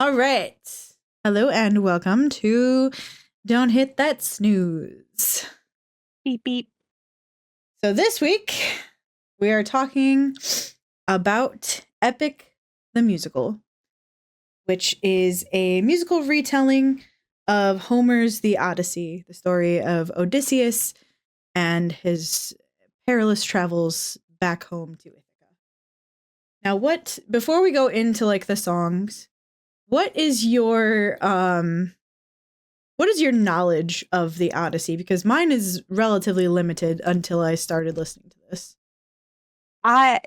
All right. Hello and welcome to Don't Hit That Snooze. Beep beep. So this week we are talking about Epic the Musical, which is a musical retelling of Homer's The Odyssey, the story of Odysseus and his perilous travels back home to Ithaca. Now, before we go into like the songs, what is your knowledge of the Odyssey? Because mine is relatively limited until I started listening to this. I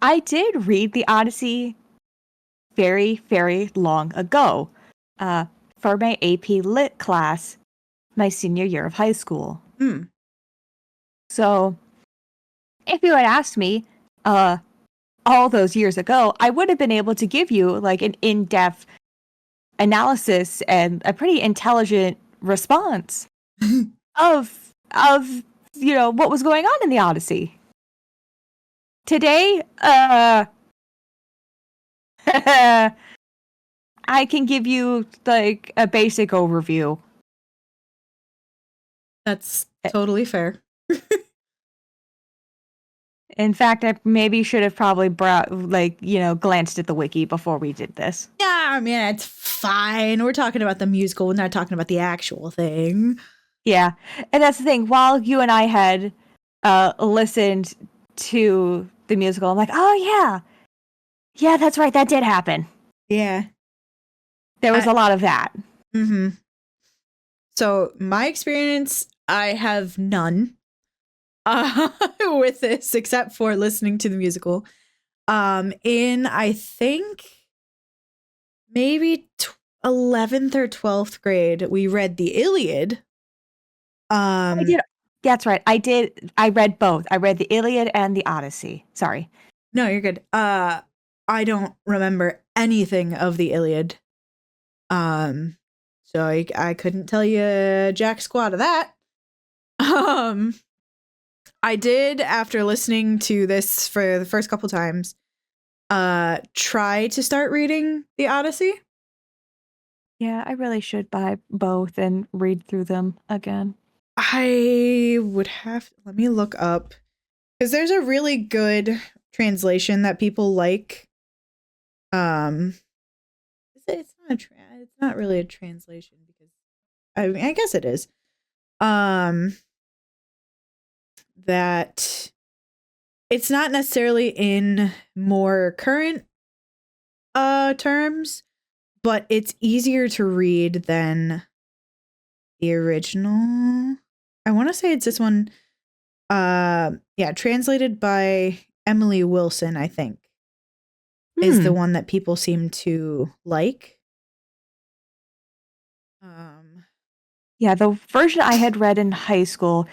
I did read the Odyssey very, very long ago, for my AP Lit class, my senior year of high school. So, if you had asked me, all those years ago, I would have been able to give you like an in-depth analysis and a pretty intelligent response of what was going on in the Odyssey. Today, I can give you like a basic overview. That's totally fair. In fact, I maybe should have probably glanced at the wiki before we did this. Yeah, I mean, it's fine. We're talking about the musical. We're not talking about the actual thing. Yeah, and that's the thing. While you and I had listened to the musical, I'm like, oh yeah, that's right, that did happen. Yeah, there was a lot of that. Mm-hmm. So my experience, I have none with this except for listening to the musical. In I think maybe 11th or 12th grade, we read the Iliad. I did. That's right. I did. I read both. I read the Iliad and the Odyssey. Sorry. No, you're good. I don't remember anything of the Iliad. So I couldn't tell you jack squat of that. I did, after listening to this for the first couple times, try to start reading the Odyssey. Yeah, I really should buy both and read through them again. I would have, let me look up, because there's a really good translation that people like. It's not really a translation, because I mean, I guess it is. That it's not necessarily in more current terms, but it's easier to read than the original. I want to say it's this one. Translated by Emily Wilson, I think, is the one that people seem to like. Yeah, the version I had read in high school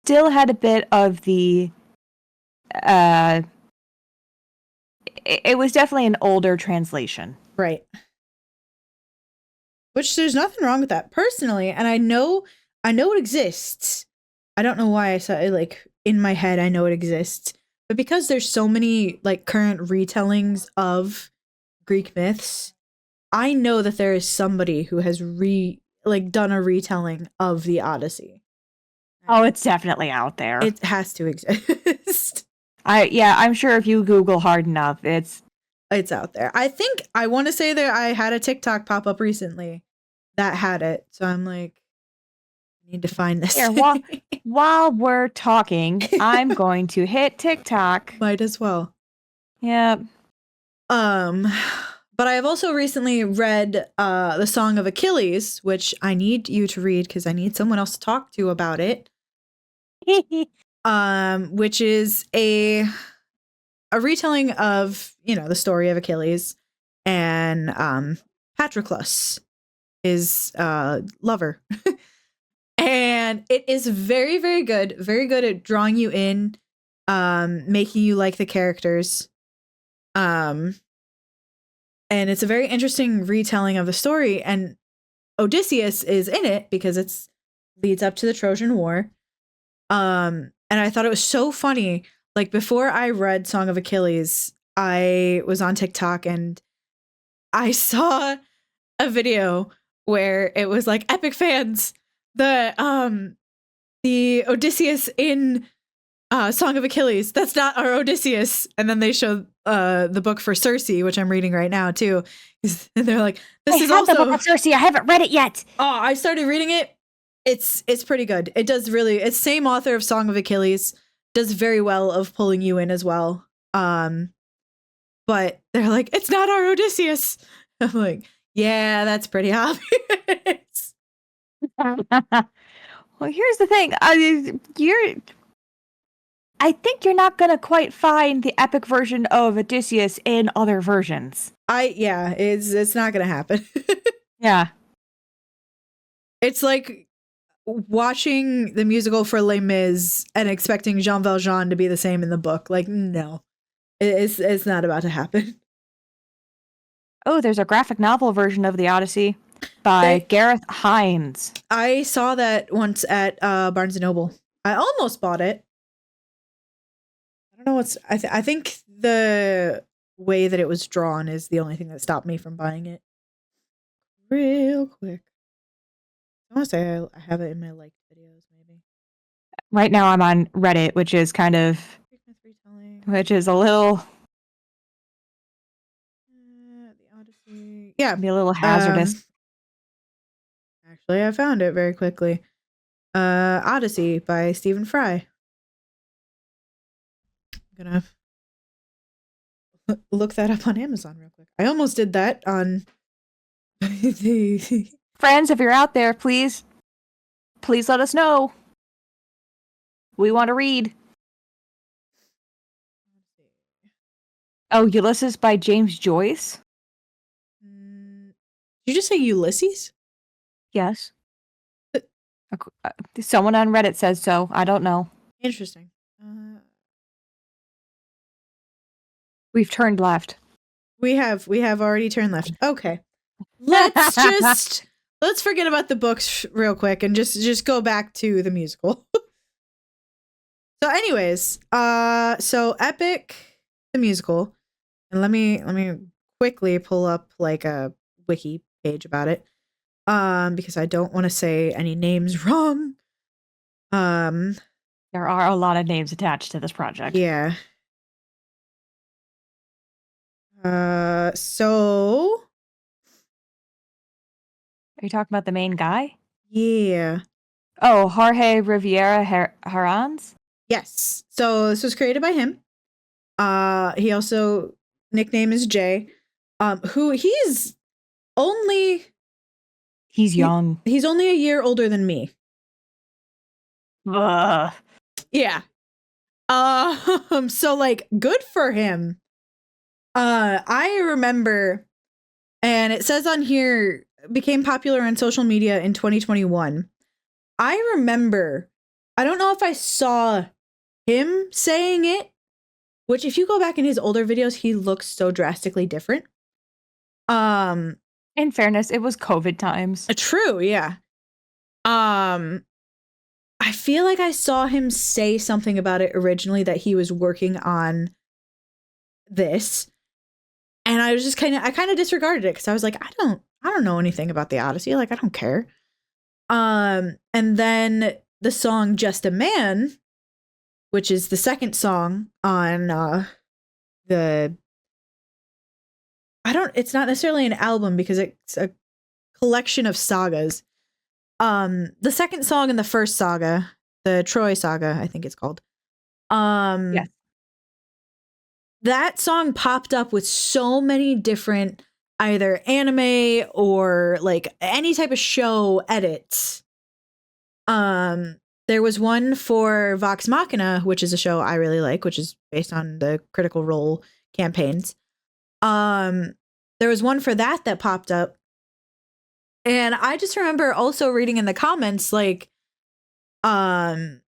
still had a bit of the it was definitely an older translation. Right. Which there's nothing wrong with that personally, and I know it exists. I don't know why I saw it like in my head. I know it exists, but because there's so many like current retellings of Greek myths, I know that there is somebody who has done a retelling of the Odyssey. Oh, it's definitely out there. It has to exist. I'm sure if you Google hard enough, it's out there. I think I want to say that I had a TikTok pop up recently that had it, so I'm like, I need to find this. Here, while we're talking, I'm going to hit TikTok. Might as well. Yeah. But I have also recently read the Song of Achilles, which I need you to read because I need someone else to talk to about it. Which is a retelling of, the story of Achilles and Patroclus, his lover. And it is very, very good. Very good at drawing you in, making you like the characters. And it's a very interesting retelling of the story. And Odysseus is in it because it leads up to the Trojan War. And I thought it was so funny. Like, before I read Song of Achilles, I was on TikTok and I saw a video where it was like, epic fans, the Odysseus in Song of Achilles, that's not our Odysseus. And then they showed the book for Circe, which I'm reading right now too. And they're like, this is also the book of Circe. I haven't read it yet. Oh, I started reading it. It's pretty good. It does really. It's same author of Song of Achilles. Does very well of pulling you in as well. But they're like, it's not our Odysseus. I'm like, yeah, that's pretty obvious. Well, here's the thing. I think you're not gonna quite find the epic version of Odysseus in other versions. It's not gonna happen. Yeah. It's like watching the musical for Les Mis and expecting Jean Valjean to be the same in the book. Like, no. It's not about to happen. Oh, there's a graphic novel version of the Odyssey by Gareth Hines. I saw that once at Barnes & Noble. I almost bought it. I don't know what's... I think the way that it was drawn is the only thing that stopped me from buying it. Real quick. I want to say I have it in my liked videos, maybe. Right now I'm on Reddit, which is kind of... which is a little... the Odyssey... Yeah. Be a little hazardous. Actually, I found it very quickly. Odyssey by Stephen Fry. I'm gonna look that up on Amazon real quick. I almost did that on the... Friends, if you're out there, please let us know. We want to read. Oh, Ulysses by James Joyce? Did you just say Ulysses? Yes. Someone on Reddit says so. I don't know. Interesting. We've turned left. We have already turned left. Okay. Let's forget about the books real quick and just go back to the musical. So anyways, so Epic the musical, and let me quickly pull up like a wiki page about it. Because I don't want to say any names wrong. There are a lot of names attached to this project. Yeah. So are you talking about the main guy? Yeah. Oh, Jorge Riviera Herranz? Yes. So this was created by him. He also nickname is Jay. Who he's young. He's only a year older than me. Ugh. Yeah. So like good for him. I remember, and it says on here, became popular on social media in 2021. I remember, I don't know if I saw him saying it, which if you go back in his older videos, he looks so drastically different. In fairness, it was COVID times. True, yeah. I feel like I saw him say something about it originally, that he was working on this. And I was just I kind of disregarded it because I was like, I don't know anything about the Odyssey. Like, I don't care. And then the song Just a Man, which is the second song on it's not necessarily an album because it's a collection of sagas. The second song in the first saga, the Troy saga, I think it's called. Yes. That song popped up with so many different either anime or like any type of show edits. There was one for Vox Machina, which is a show I really like, which is based on the Critical Role campaigns. There was one for that popped up. And I just remember also reading in the comments, like, it's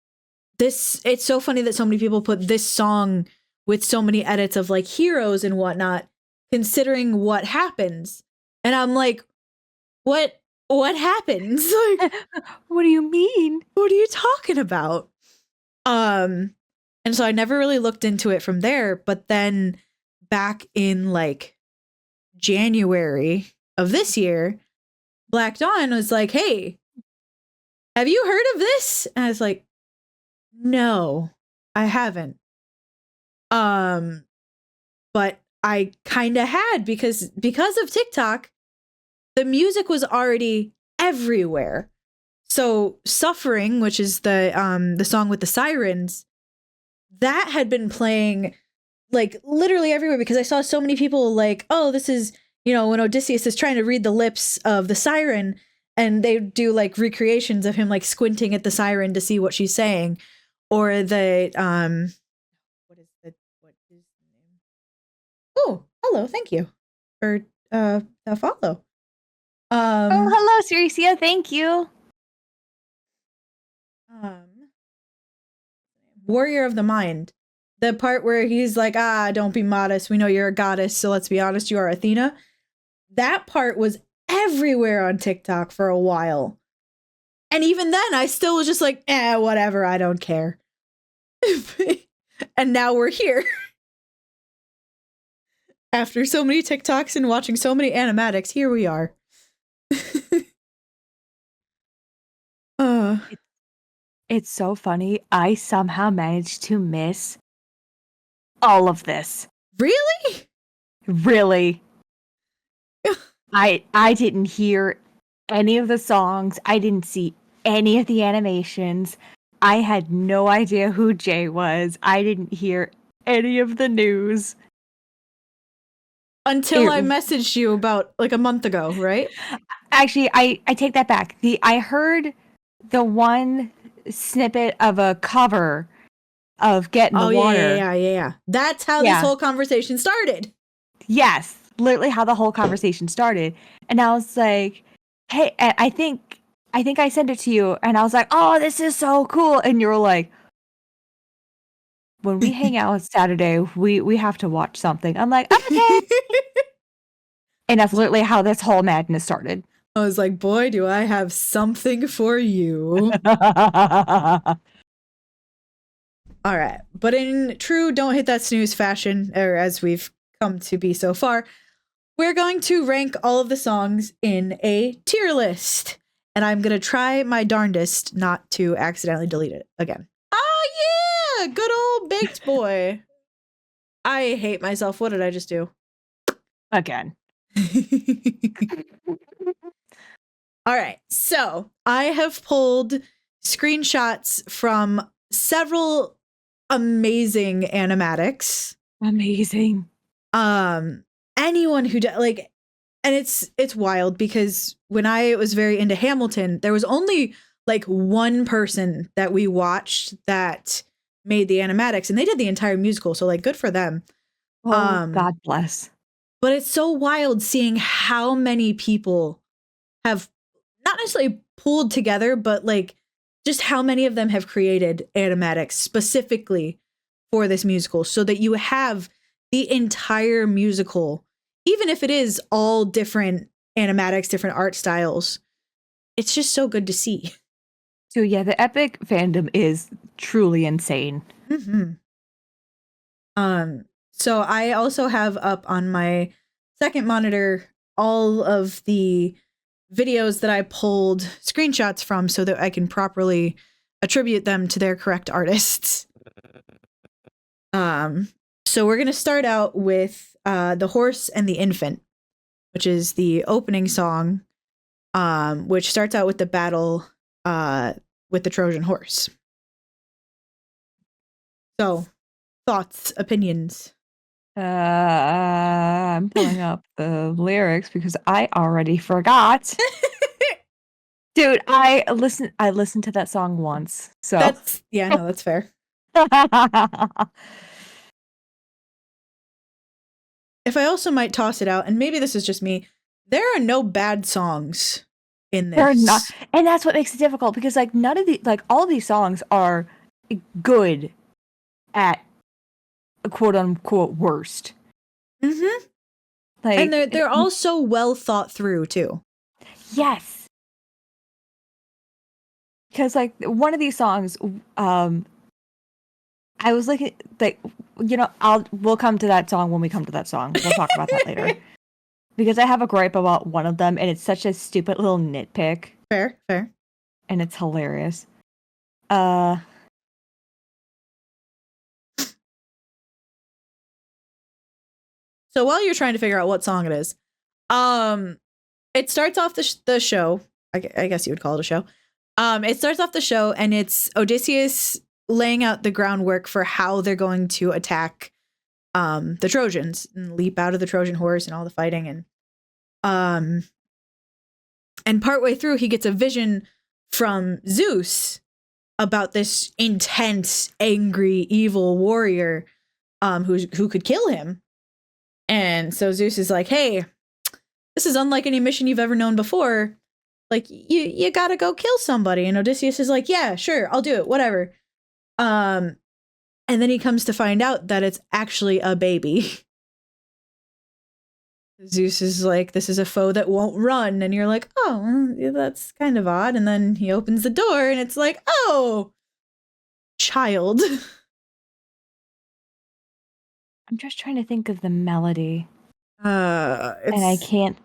so funny that so many people put this song with so many edits of like heroes and whatnot, considering what happens. And I'm like, what happens? Like, what do you mean? What are you talking about? And so I never really looked into it from there, but then back in like January of this year, Black Dawn was like, hey, have you heard of this? And I was like, no, I haven't. But I kind of had because of TikTok, the music was already everywhere. So Suffering, which is the song with the sirens, that had been playing like literally everywhere because I saw so many people like, oh, this is, when Odysseus is trying to read the lips of the siren, and they do like recreations of him like squinting at the siren to see what she's saying, or the what is the name? Oh, hello, thank you for a follow. Oh, hello, Ceresia, thank you. Warrior of the Mind. The part where he's like, don't be modest. We know you're a goddess, so let's be honest, you are Athena. That part was everywhere on TikTok for a while. And even then, I still was just like, whatever, I don't care. And now we're here. After so many TikToks and watching so many animatics, here we are. It's so funny. I somehow managed to miss all of this. Really? Really. I didn't hear any of the songs. I didn't see any of the animations. I had no idea who Jay was. I didn't hear any of the news. Until I messaged you about like a month ago, right? Actually, I take that back. I heard the one snippet of a cover of Get in the Water. Yeah. That's how this whole conversation started. Yes, literally how the whole conversation started. And I was like, hey, I think I sent it to you, and I was like, oh, this is so cool. And you were like, when we hang out on Saturday, we have to watch something. I'm like, okay. And that's literally how this whole madness started. I was like, boy, do I have something for you. All right. But in true don't hit that snooze fashion, or as we've come to be so far, we're going to rank all of the songs in a tier list. And I'm going to try my darndest not to accidentally delete it again. Oh, yeah. Good old baked boy. I hate myself. What did I just do? Again. All right. So I have pulled screenshots from several amazing animatics. Amazing. Anyone who like, and it's wild because when I was very into Hamilton, there was only like one person that we watched that made the animatics, and they did the entire musical. So like, good for them. Oh, God bless. But it's so wild seeing how many people have not necessarily pulled together, but like just how many of them have created animatics specifically for this musical, so that you have the entire musical, even if it is all different animatics, different art styles. It's just so good to see. So yeah, the epic fandom is truly insane. Mm-hmm. So I also have up on my second monitor all of the videos that I pulled screenshots from so that I can properly attribute them to their correct artists. So we're going to start out with The Horse and the Infant, which is the opening song, which starts out with the battle with the Trojan horse. So, thoughts, opinions? I'm pulling up the lyrics because I already forgot. Dude, I listened to that song once. So that's fair. If I also might toss it out, and maybe this is just me, there are no bad songs in this. They're not, and that's what makes it difficult because like none of the all of these songs are good at quote unquote worst. Mm-hmm. Like, and they're all so well thought through too. Yes. Because like one of these songs, I was looking like, we'll come to that song when we come to that song. We'll talk about that later. because I have a gripe about one of them, and it's such a stupid little nitpick. Fair. And it's hilarious. So while you're trying to figure out what song it is, it starts off the show. I guess you would call it a show. It starts off the show, and it's Odysseus laying out the groundwork for how they're going to attack the Trojans and leap out of the Trojan horse and all the fighting. And partway through, he gets a vision from Zeus about this intense, angry, evil warrior who could kill him. And so Zeus is like, hey, this is unlike any mission you've ever known before. Like, you gotta go kill somebody. And Odysseus is like, yeah, sure, I'll do it, whatever. And then he comes to find out that it's actually a baby. Zeus is like, this is a foe that won't run. And you're like, oh, that's kind of odd. And then he opens the door and it's like, oh, child. I'm just trying to think of the melody. And I can't.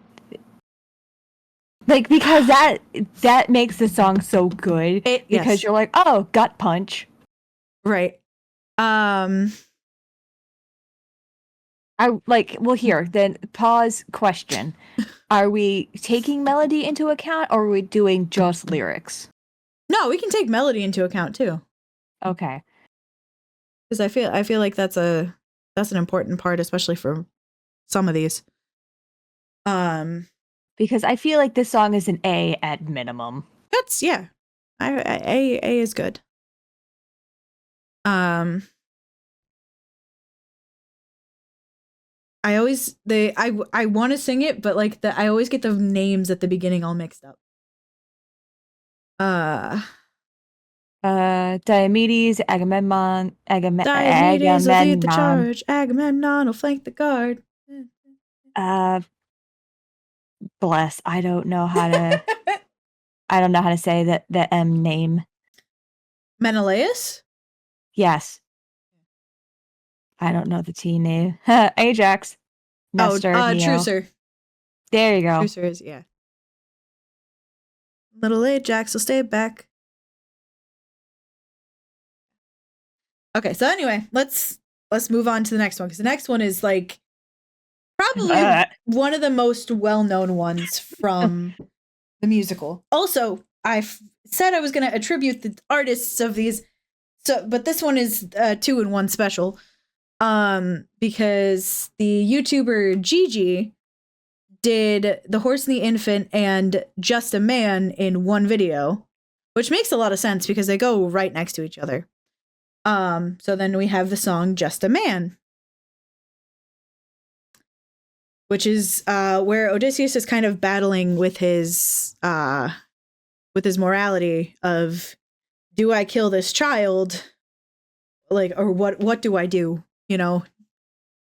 Like, because that makes the song so good. Because you're like, oh, gut punch. Right. Here, then pause question. Are we taking melody into account, or are we doing just lyrics? No, we can take melody into account too. Okay. Because I feel like that's an important part, especially for some of these. Because I feel like this song is an A at minimum. That's A is good. I want to sing it, but like I always get the names at the beginning all mixed up. Diomedes, Agamemnon, Diomedes will lead the charge. Agamemnon will flank the guard. Bless. I don't know how to say the M name. Menelaus? Yes. I don't know the T name. Ajax. Nestor, Trucer. There you go. Trucer is, yeah. Little Ajax will stay back. Okay, so anyway, let's move on to the next one, because the next one is like probably one of the most well-known ones from the musical. Also, I said I was going to attribute the artists of these, but this one is 2-in-1 special. Because the YouTuber Gigi did The Horse and the Infant and Just a Man in one video, which makes a lot of sense because they go right next to each other. So then we have the song Just a Man, which is where Odysseus is kind of battling with his morality of, do I kill this child? Like, or what do I do? You know,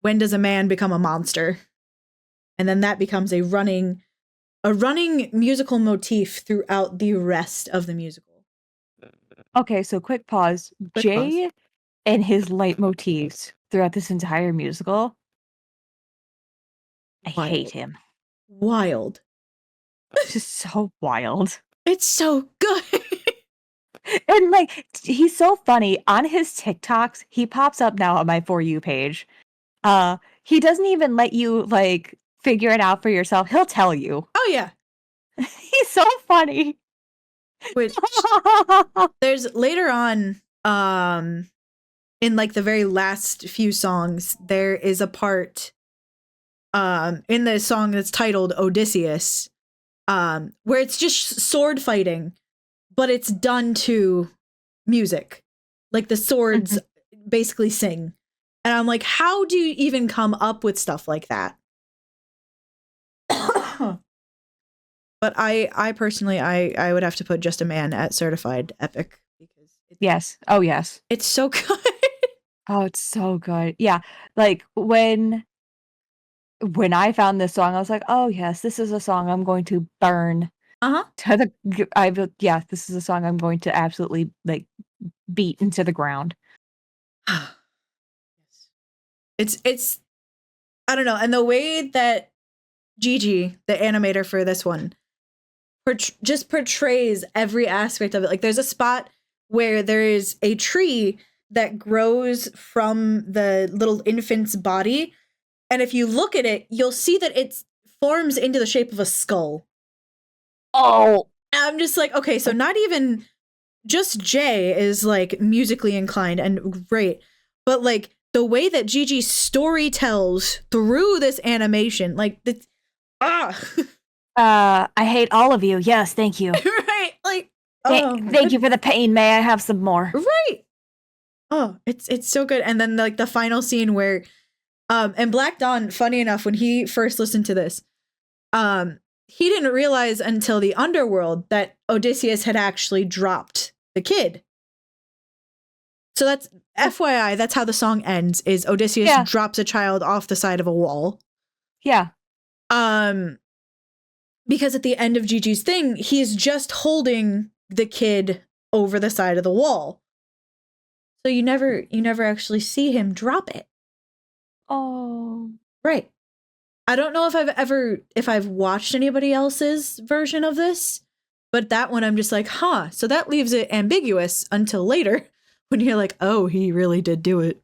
when does a man become a monster? And then that becomes a running musical motif throughout the rest of the musical. Okay, so quick pause. Jay and his leitmotifs throughout this entire musical. I hate him. Wild. It's just so wild. It's so good. And like, he's so funny. On his TikToks, he pops up now on my For You page. He doesn't even let you like figure it out for yourself. He'll tell you. Oh yeah. He's so funny. Which there's later on, in like the very last few songs, there is a part in the song that's titled Odysseus, where it's just sword fighting, but it's done to music. Like the swords basically sing. And I'm like, how do you even come up with stuff like that? But I personally, I would have to put Just a Man at certified epic, because yes. Oh yes. It's so good. Oh, it's so good. Yeah. Like when I found this song, I was like, oh yes, this is a song I'm going to burn. This is a song I'm going to absolutely like beat into the ground. It's I don't know, and the way that Gigi, the animator for this one, just portrays every aspect of it. Like there's a spot where there is a tree that grows from the little infant's body, and if you look at it, you'll see that it forms into the shape of a skull. Oh, And I'm just like, okay, so not even just Jay is like musically inclined and great, but like the way that Gigi story tells through this animation, like the I hate all of you. Yes, thank you. right, like Thank you for the pain. May I have some more? Right. Oh, it's so good. And then like the final scene where and Black Dawn, funny enough, when he first listened to this, he didn't realize until the underworld that Odysseus had actually dropped the kid. So that's FYI, that's how the song ends, is Odysseus drops a child off the side of a wall. Yeah. Because at the end of Gigi's thing, he's just holding the kid over the side of the wall. So you never actually see him drop it. Oh. Right. I don't know if I've watched anybody else's version of this, but that one I'm just like, huh. So that leaves it ambiguous until later when you're like, oh, he really did do it.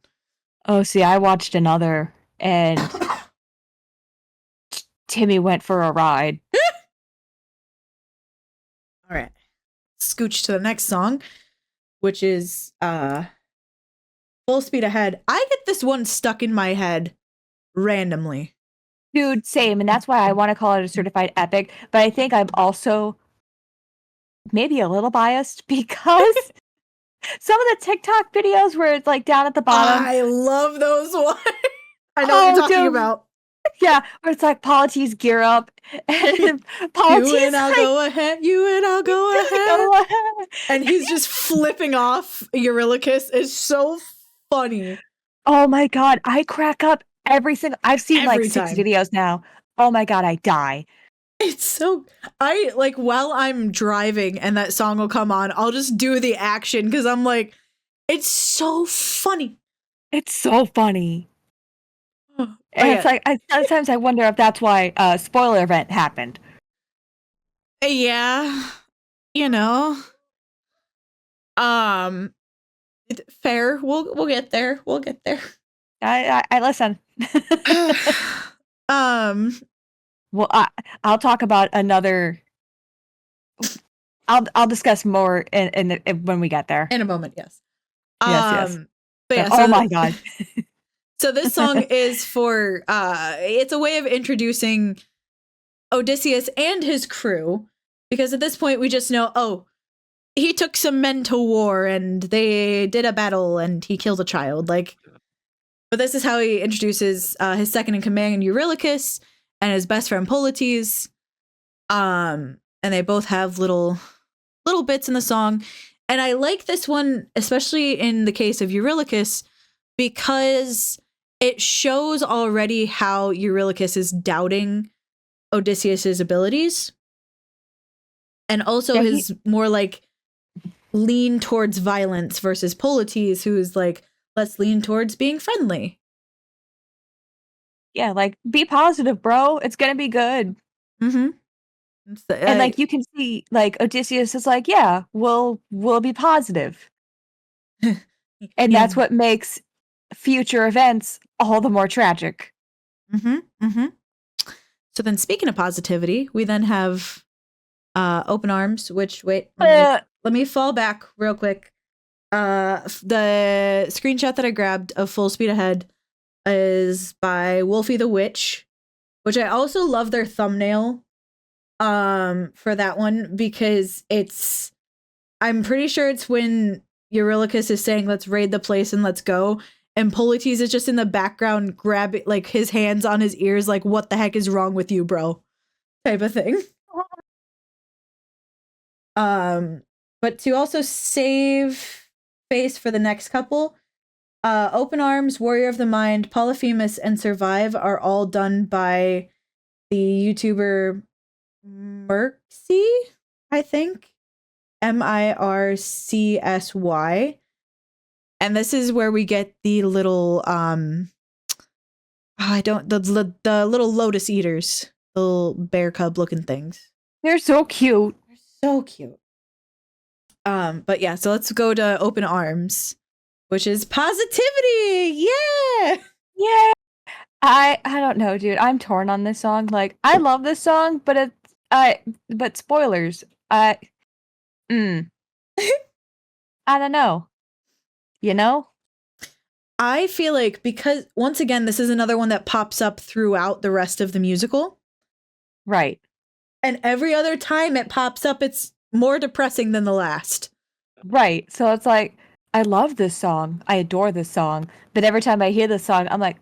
Oh, see, I watched another and Timmy went for a ride. All right. Scooch to the next song, which is Full Speed Ahead. I get this one stuck in my head randomly. Dude, same. And that's why I want to call it a certified epic. But I think I'm also maybe a little biased because some of the TikTok videos where it's like down at the bottom. I love those ones. I know what you're talking about. Yeah, where it's like Polities gear up and Polities you and I'll go ahead. You and I'll go ahead. And he's just flipping off Eurylochus. It's so funny. Oh my god, I crack up every single. I've seen like 6 videos now. Oh my god, I die. It's so I like while I'm driving and that song will come on, I'll just do the action because I'm like, it's so funny. It's so funny. And it's like sometimes I wonder if that's why spoiler event happened. Yeah, you know, fair. We'll get there. We'll get there. I listen. Well, I'll talk about another. I'll discuss more in when we get there. In a moment, yes. Yes. But yeah, oh my god. So this song is for it's a way of introducing Odysseus and his crew, because at this point we just know, oh, he took some men to war and they did a battle and he killed a child. Like, but this is how he introduces his second in command, Eurylochus, and his best friend Polites. And they both have little bits in the song. And I like this one, especially in the case of Eurylochus, because it shows already how Eurylochus is doubting Odysseus's abilities. And also his more like lean towards violence versus Polites, who's like, let's lean towards being friendly. Yeah, like, be positive, bro. It's gonna be good. Mm-hmm. And like you can see, like Odysseus is like, yeah, we'll be positive. And that's what makes future events all the more tragic. Mm-hmm. Mm-hmm. So then, speaking of positivity, we then have Open Arms, which let me fall back real quick. The screenshot that I grabbed of Full Speed Ahead is by Wolfie the Witch, which I also love their thumbnail for that one, because I'm pretty sure it's when Eurylochus is saying, let's raid the place and let's go, and Polites is just in the background grabbing like his hands on his ears like, what the heck is wrong with you, bro, type of thing. But to also save face for the next couple, Open Arms, Warrior of the Mind, Polyphemus, and Survive are all done by the YouTuber Mircsy, I think. Mircsy. And this is where we get the little the little lotus eaters. little bear cub looking things. They're so cute. They're so cute. But yeah, so let's go to Open Arms, which is positivity. Yeah. Yeah. I don't know, dude. I'm torn on this song. Like, I love this song, but but spoilers. I don't know. You know? I feel like because once again, this is another one that pops up throughout the rest of the musical. Right. And every other time it pops up, it's more depressing than the last. Right. So it's like, I love this song. I adore this song. But every time I hear this song, I'm like,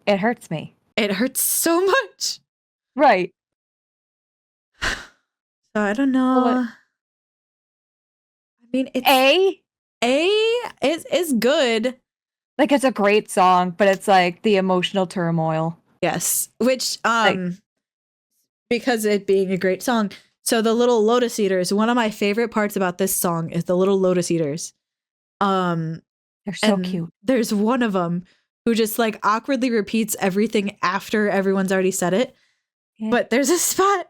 it hurts me. It hurts so much. Right. So I don't know. Well, I mean, it's is good. Like, it's a great song, but it's like the emotional turmoil. Yes. Which because it being a great song. So the little lotus eaters, one of my favorite parts about this song is the little lotus eaters. They're so cute. There's one of them who just like awkwardly repeats everything after everyone's already said it. Yeah. But there's a spot.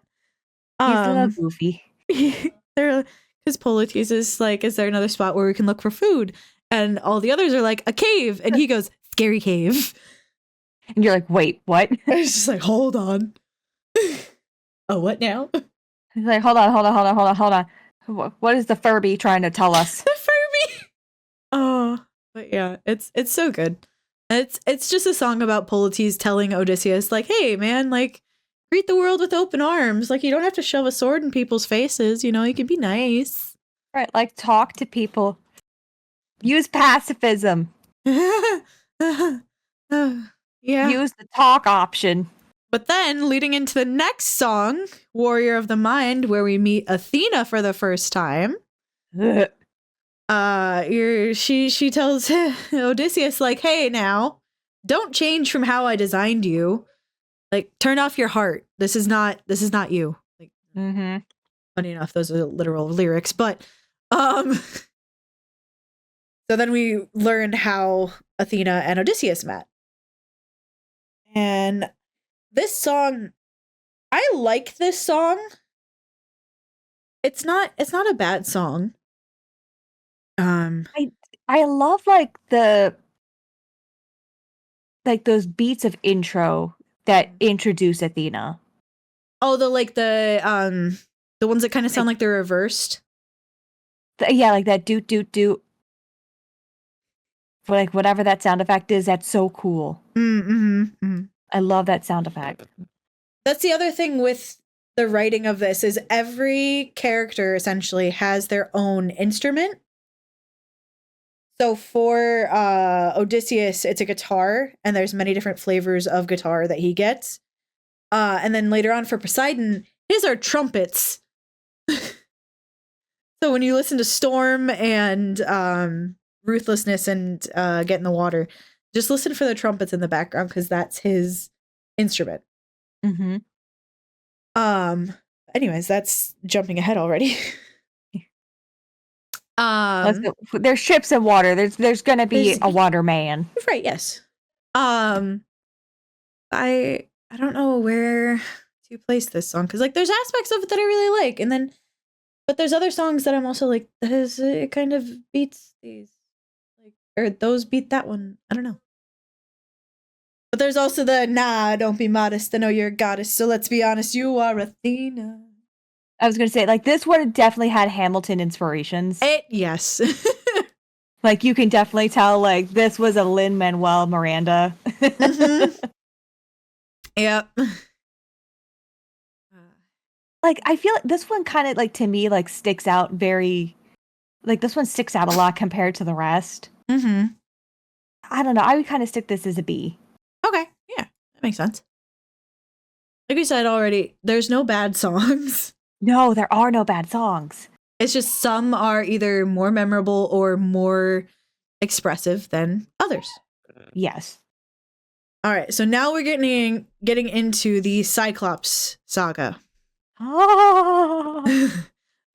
He's a little goofy. Because Polites is like, is there another spot where we can look for food? And all the others are like, a cave. And he goes, scary cave. And you're like, wait, what? It's just like, hold on. Oh, what now? He's like, hold on. What is the Furby trying to tell us? The Furby. Oh, but yeah, it's so good. It's just a song about Polites telling Odysseus, like, hey, man, like, greet the world with open arms. Like, you don't have to shove a sword in people's faces. You know, you can be nice. Right, like, talk to people. Use pacifism. Yeah. Use the talk option. But then, leading into the next song, Warrior of the Mind, where we meet Athena for the first time. She tells Odysseus, like, hey, now, don't change from how I designed you. Like, turn off your heart. This is not you. Like, funny enough, those are literal lyrics, but so then we learn how Athena and Odysseus met. And this song, I like this song. It's not a bad song. I love like those beats of intro that introduce Athena. Oh, the ones that kind of sound like they're reversed. Yeah, like that doot doot doot. Like whatever that sound effect is, that's so cool. I love that sound effect. That's the other thing with the writing of this is every character essentially has their own instrument. So for Odysseus, it's a guitar, and there's many different flavors of guitar that he gets. And then later on for Poseidon, his are trumpets. So when you listen to Storm and Ruthlessness and Get in the Water, just listen for the trumpets in the background because that's his instrument. Anyways, that's jumping ahead already. There's ships in water. There's gonna be a water man. Right, yes. I don't know where to place this song because like there's aspects of it that I really like, and then but there's other songs that I'm also like, it kind of beats these. Like, or those beat that one. I don't know. But there's also the don't be modest. I know you're a goddess, so let's be honest, you are Athena. I was gonna say, like, this one definitely had Hamilton inspirations. Yes. Like, you can definitely tell, like, this was a Lin-Manuel Miranda. Yep. Like, I feel like this one kind of, like, to me, like, sticks out very... Like, this one sticks out a lot compared to the rest. I don't know. I would kind of stick this as a B. Okay. Yeah. That makes sense. Like we said already, there's no bad songs. No, there are no bad songs. It's just some are either more memorable or more expressive than others. Yes. All right. So now we're getting into the Cyclops saga. Oh.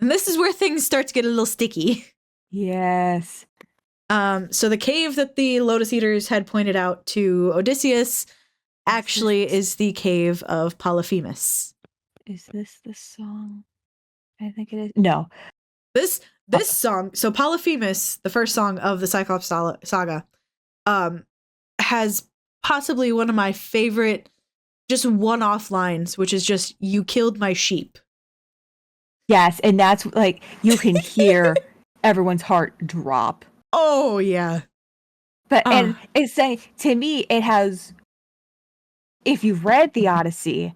And this is where things start to get a little sticky. Yes. So the cave that the Lotus Eaters had pointed out to Odysseus actually is the cave of Polyphemus. Is this the song? I think it is. No. This song, so Polyphemus, the first song of the Cyclops saga, has possibly one of my favorite just one-off lines, which is just, "You killed my sheep." Yes, and that's like, you can hear everyone's heart drop. Oh, yeah. But, and it's saying, to me, it has, if you've read the Odyssey,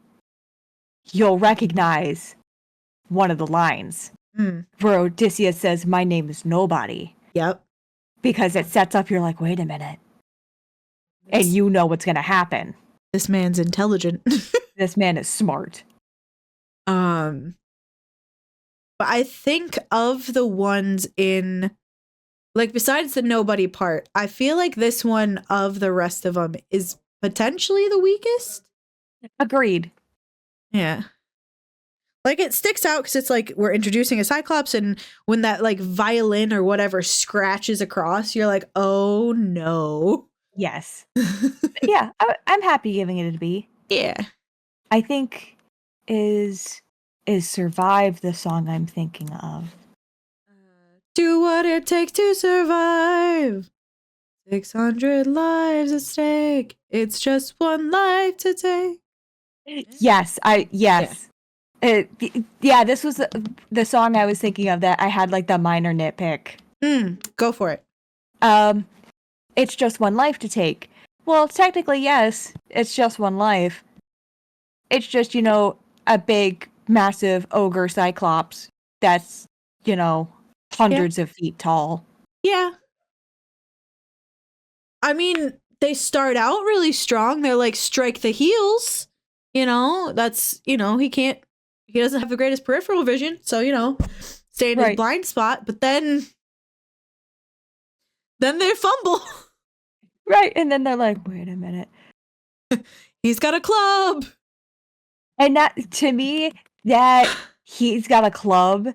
you'll recognize one of the lines where Odysseus says, "My name is nobody." Yep. Because it sets up, you're like, wait a minute. And you know what's going to happen. This man's intelligent. This man is smart. But I think of the ones in, like, besides the nobody part, I feel like this one of the rest of them is potentially the weakest. Agreed. Yeah. Like, it sticks out because it's like we're introducing a Cyclops, and when that like violin or whatever scratches across, you're like, oh no. Yes. Yeah, I'm happy giving it a B. Yeah. I think is Survive the song I'm thinking of. Do what it takes to survive. 600 lives at stake. It's just one life to take. Yes, yes. Yeah, this was the song I was thinking of that I had like the minor nitpick. Go for it. It's just one life to take. Well, technically, yes, it's just one life. It's just, a big, massive ogre Cyclops that's, hundreds of feet tall. Yeah. I mean, they start out really strong. They're like, strike the heels. That's, he doesn't have the greatest peripheral vision. So, stay in his blind spot. But then they fumble. Right. And then they're like, wait a minute. He's got a club. And that, to me, that he's got a club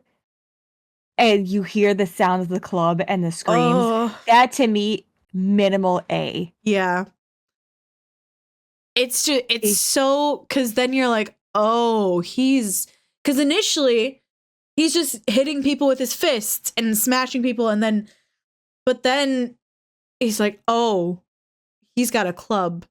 and you hear the sound of the club and the screams, that to me, minimal A. Yeah. It's just, so, because then you're like, oh, because initially he's just hitting people with his fists and smashing people. But then he's like, oh, he's got a club.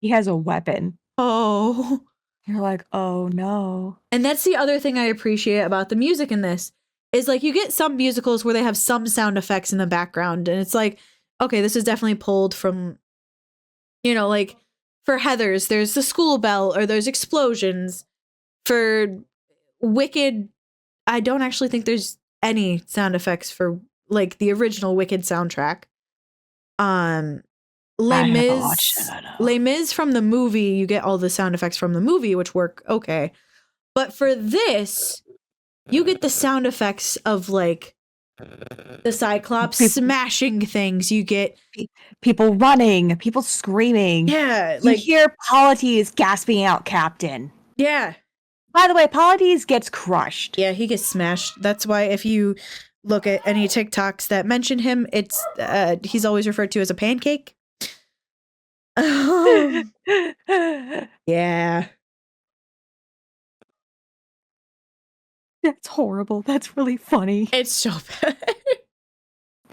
He has a weapon. Oh. You're like, oh no. And that's the other thing I appreciate about the music in this is like you get some musicals where they have some sound effects in the background. And it's like, okay, this is definitely pulled from, like for Heathers, there's the school bell or there's explosions. For Wicked, I don't actually think there's any sound effects for like the original Wicked soundtrack. Les Mis from the movie, you get all the sound effects from the movie, which work okay. But for this, you get the sound effects of like the Cyclops smashing things. You get people running, people screaming. Yeah, you hear Polites gasping out Captain. Yeah. By the way, Polites gets crushed. Yeah, he gets smashed. That's why if you look at any TikToks that mention him, it's he's always referred to as a pancake. Yeah. That's horrible. That's really funny. It's so bad.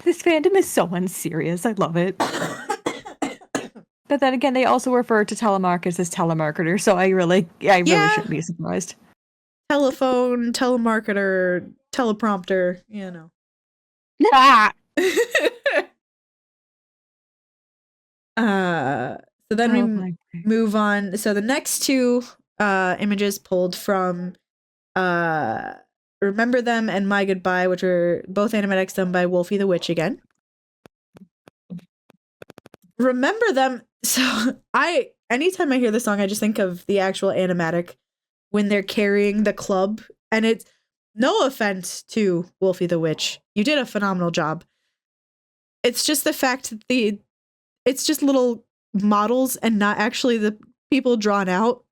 This fandom is so unserious. I love it. But then again, they also refer to telemarketers as telemarketer, so I really shouldn't be surprised. Telephone, telemarketer, teleprompter, Ah! So then we move on. So the next two images pulled from Remember Them and My Goodbye, which are both animatics done by Wolfie the Witch again. Remember Them. So anytime I hear the song, I just think of the actual animatic when they're carrying the club. And it's no offense to Wolfie the Witch. You did a phenomenal job. It's just the fact that it's just little models and not actually the people drawn out.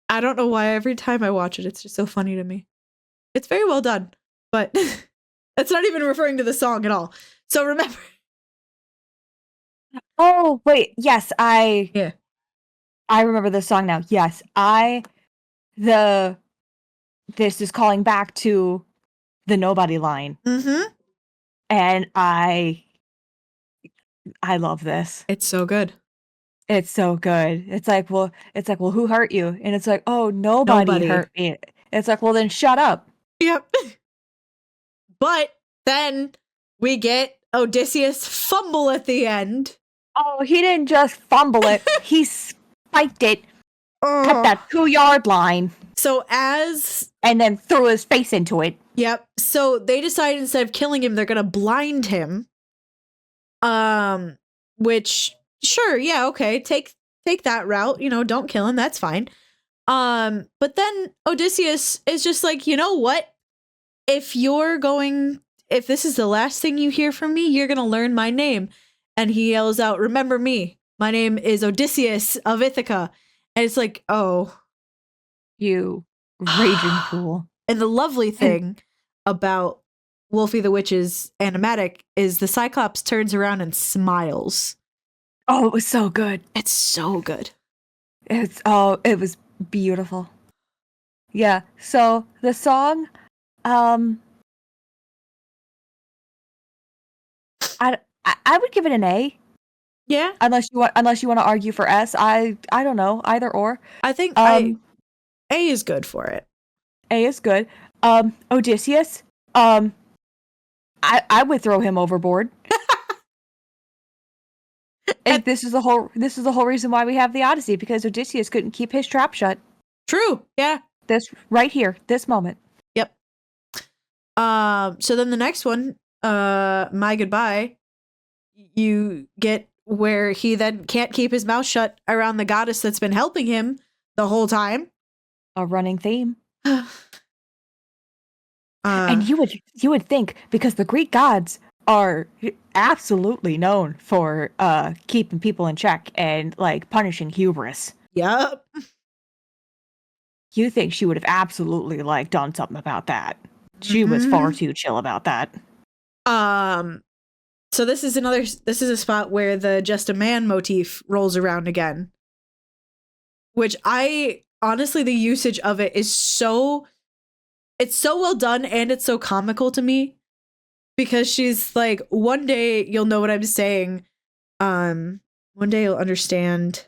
I don't know why every time I watch it, it's just so funny to me. It's very well done, but it's not even referring to the song at all. So remember. Oh, wait. Yes, I remember the song now. Yes, this is calling back to the nobody line. Mm-hmm. And I love this. It's so good. It's so good. It's like, well, who hurt you? And it's like, oh, nobody hurt me. It's like, well, then shut up. Yep. But then we get Odysseus fumble at the end. Oh, he didn't just fumble it. He spiked it at that 2-yard line. So and then threw his face into it. Yep. So they decided instead of killing him, they're gonna blind him. Which sure, yeah, okay, take that route. Don't kill him. That's fine. But then Odysseus is just like, you know what? If this is the last thing you hear from me, you're gonna learn my name. And he yells out, "Remember me. My name is Odysseus of Ithaca." And it's like, oh. You raging fool. And the lovely thing about Wolfie the Witch's animatic is the Cyclops turns around and smiles. Oh, it was so good. It's so good. It was beautiful. Yeah. So the song, I would give it an A. Yeah. Unless you want to argue for S. I don't know, either or. I think A is good for it. A is good. Odysseus, I would throw him overboard. And this is the whole reason why we have the Odyssey, because Odysseus couldn't keep his trap shut. True. Yeah. This right here, this moment. Yep. So then the next one, My Goodbye, you get where he then can't keep his mouth shut around the goddess that's been helping him the whole time. A running theme. And you would think, because the Greek gods are absolutely known for keeping people in check and like punishing hubris. Yep. You think she would have absolutely like done something about that. She was far too chill about that. So this is a spot where the Just a Man motif rolls around again. Which honestly, the usage of it is it's so well done, and it's so comical to me, because she's like, one day you'll know what I'm saying. One day you'll understand.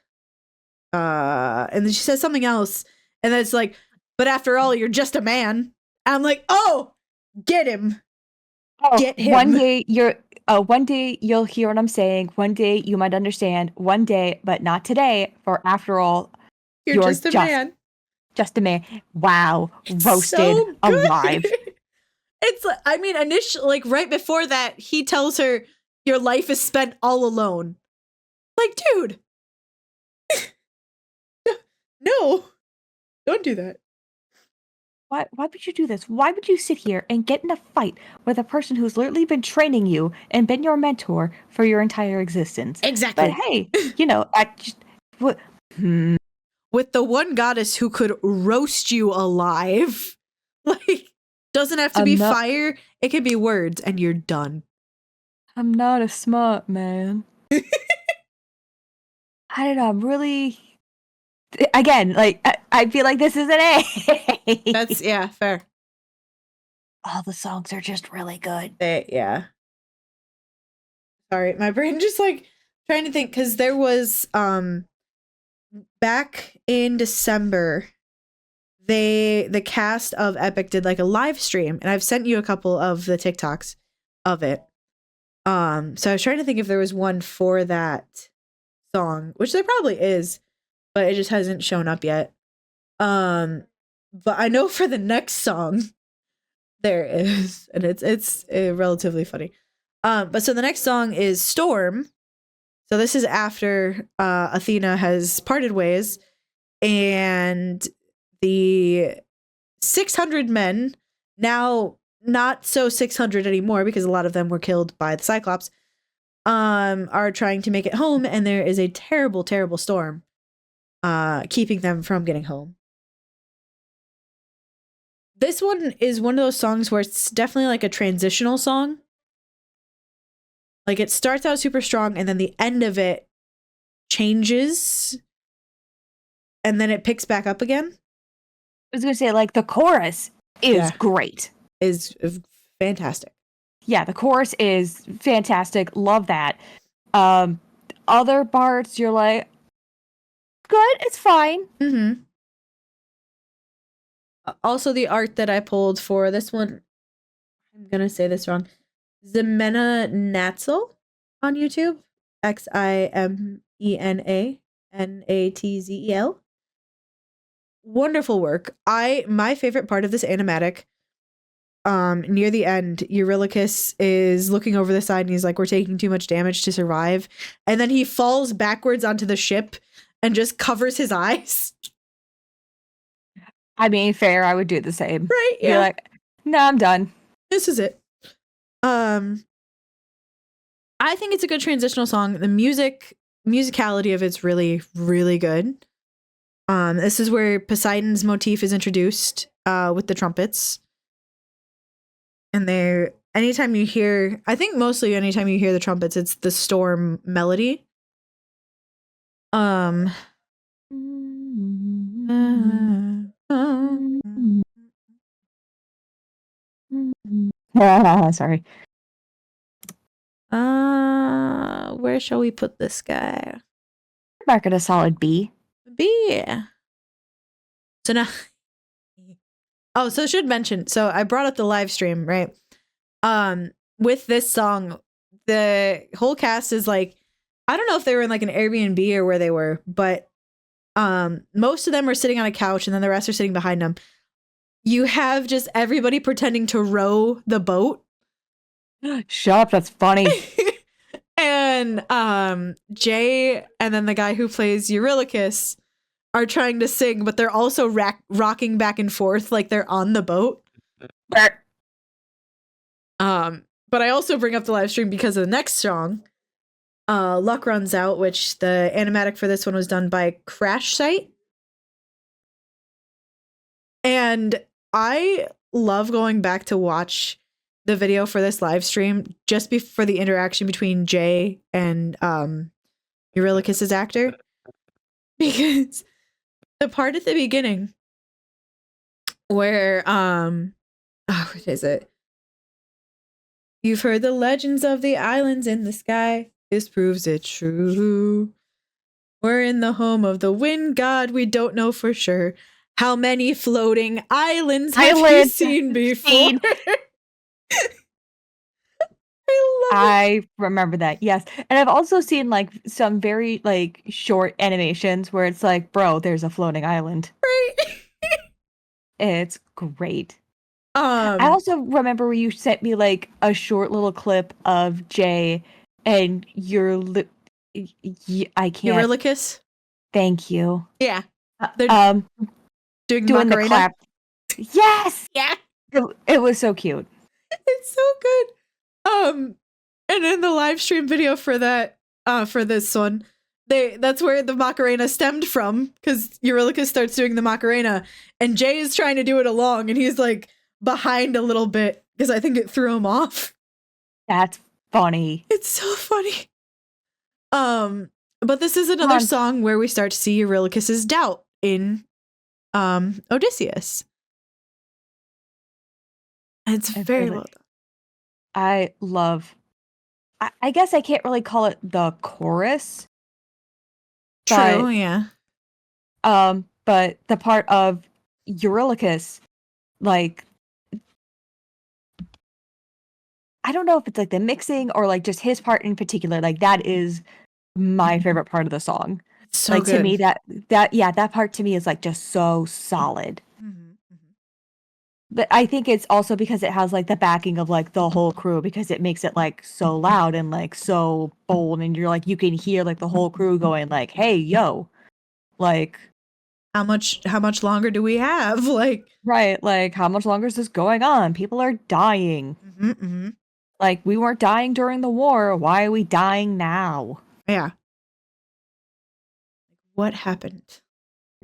And then she says something else, and then it's like, but after all, you're just a man. And I'm like, oh, get him. Oh, get him. One day you'll hear what I'm saying. One day you might understand. One day, but not today. For after all, you're just a man. Just a man. Wow. It's roasted so alive. It's initially, like right before that, he tells her, your life is spent all alone. Like, dude. No. Don't do that. Why would you do this? Why would you sit here and get in a fight with a person who's literally been training you and been your mentor for your entire existence? Exactly. But hey, with the one goddess who could roast you alive. Like, doesn't have to be fire. It could be words, and you're done. I'm not a smart man. I don't know. I'm really... Again, like, I feel like this is an A. That's, yeah, fair. All the songs are just really good. Yeah. Sorry, my brain just, like, trying to think, because there was, back in December, the cast of Epic did, like, a live stream, and I've sent you a couple of the TikToks of it. So I was trying to think if there was one for that song, which there probably is, but it just hasn't shown up yet. But I know for the next song there is, and it's relatively funny. But so the next song is Storm. So this is after Athena has parted ways, and the 600 men, now not so 600 anymore because a lot of them were killed by the Cyclops, are trying to make it home, and there is a terrible, terrible storm keeping them from getting home. This one is one of those songs where it's definitely like a transitional song. Like, it starts out super strong, and then the end of it changes, and then it picks back up again. was gonna say, like, the chorus is great. Is fantastic. Yeah, the chorus is fantastic. Love that. Other parts, you're like, good, it's fine. Mm-hmm. Also, the art that I pulled for this one, I'm gonna say this wrong. Ximena Natzel on YouTube. XIMENA NATZEL. Wonderful work. My favorite part of this animatic, near the end, Eurylochus is looking over the side and he's like, we're taking too much damage to survive. And then he falls backwards onto the ship and just covers his eyes. I mean, fair, I would do the same. Right? Yeah. You're like, no, I'm done. This is it. I think it's a good transitional song. The musicality of it's really, really good. This is where Poseidon's motif is introduced, with the trumpets. And anytime you hear the trumpets, it's the storm melody. Sorry. Where shall we put this guy? Mark it a solid B. B. So now, so I should mention. So I brought up the live stream, right? With this song, the whole cast is like, I don't know if they were in like an Airbnb or where they were, but most of them are sitting on a couch and then the rest are sitting behind them. You have just everybody pretending to row the boat. Shut up, that's funny. And Jay and then the guy who plays Eurylochus are trying to sing, but they're also rocking back and forth like they're on the boat. But I also bring up the live stream because of the next song, Luck Runs Out, which the animatic for this one was done by Crash Site. And I love going back to watch the video for this live stream just for the interaction between Jay and Eurylochus's actor. Because the part at the beginning where what is it? You've heard the legends of the islands in the sky. This proves it true. We're in the home of the wind god. We don't know for sure. How many floating islands have you seen before? I remember that, yes. And I've also seen like some very like short animations where it's like, bro, there's a floating island. Right. It's great. I also remember where you sent me like a short little clip of Jay and I can't. Eurylochus? Thank you. Yeah. Doing the clap. Yes. Yeah. It was so cute. It's so good. And in the live stream video for that, for this one, that's where the Macarena stemmed from, because Eurylochus starts doing the Macarena, and Jay is trying to do it along, and he's like behind a little bit because I think it threw him off. That's funny. It's so funny. But this is another song where we start to see Eurylochus's doubt in Odysseus. It's very well done. I love. I guess I can't really call it the chorus. True, yeah. But the part of Eurylochus, like, I don't know if it's like the mixing or like just his part in particular. Like that is my favorite part of the song. It's so like good. To me, that part to me is like just so solid. But I think it's also because it has like the backing of like the whole crew, because it makes it like so loud and like so bold, and you're like, you can hear like the whole crew going like, hey, yo, like how much longer do we have? Like, right, like how much longer is this going on? People are dying. Like, we weren't dying during the war. Why are we dying now? Yeah. What happened?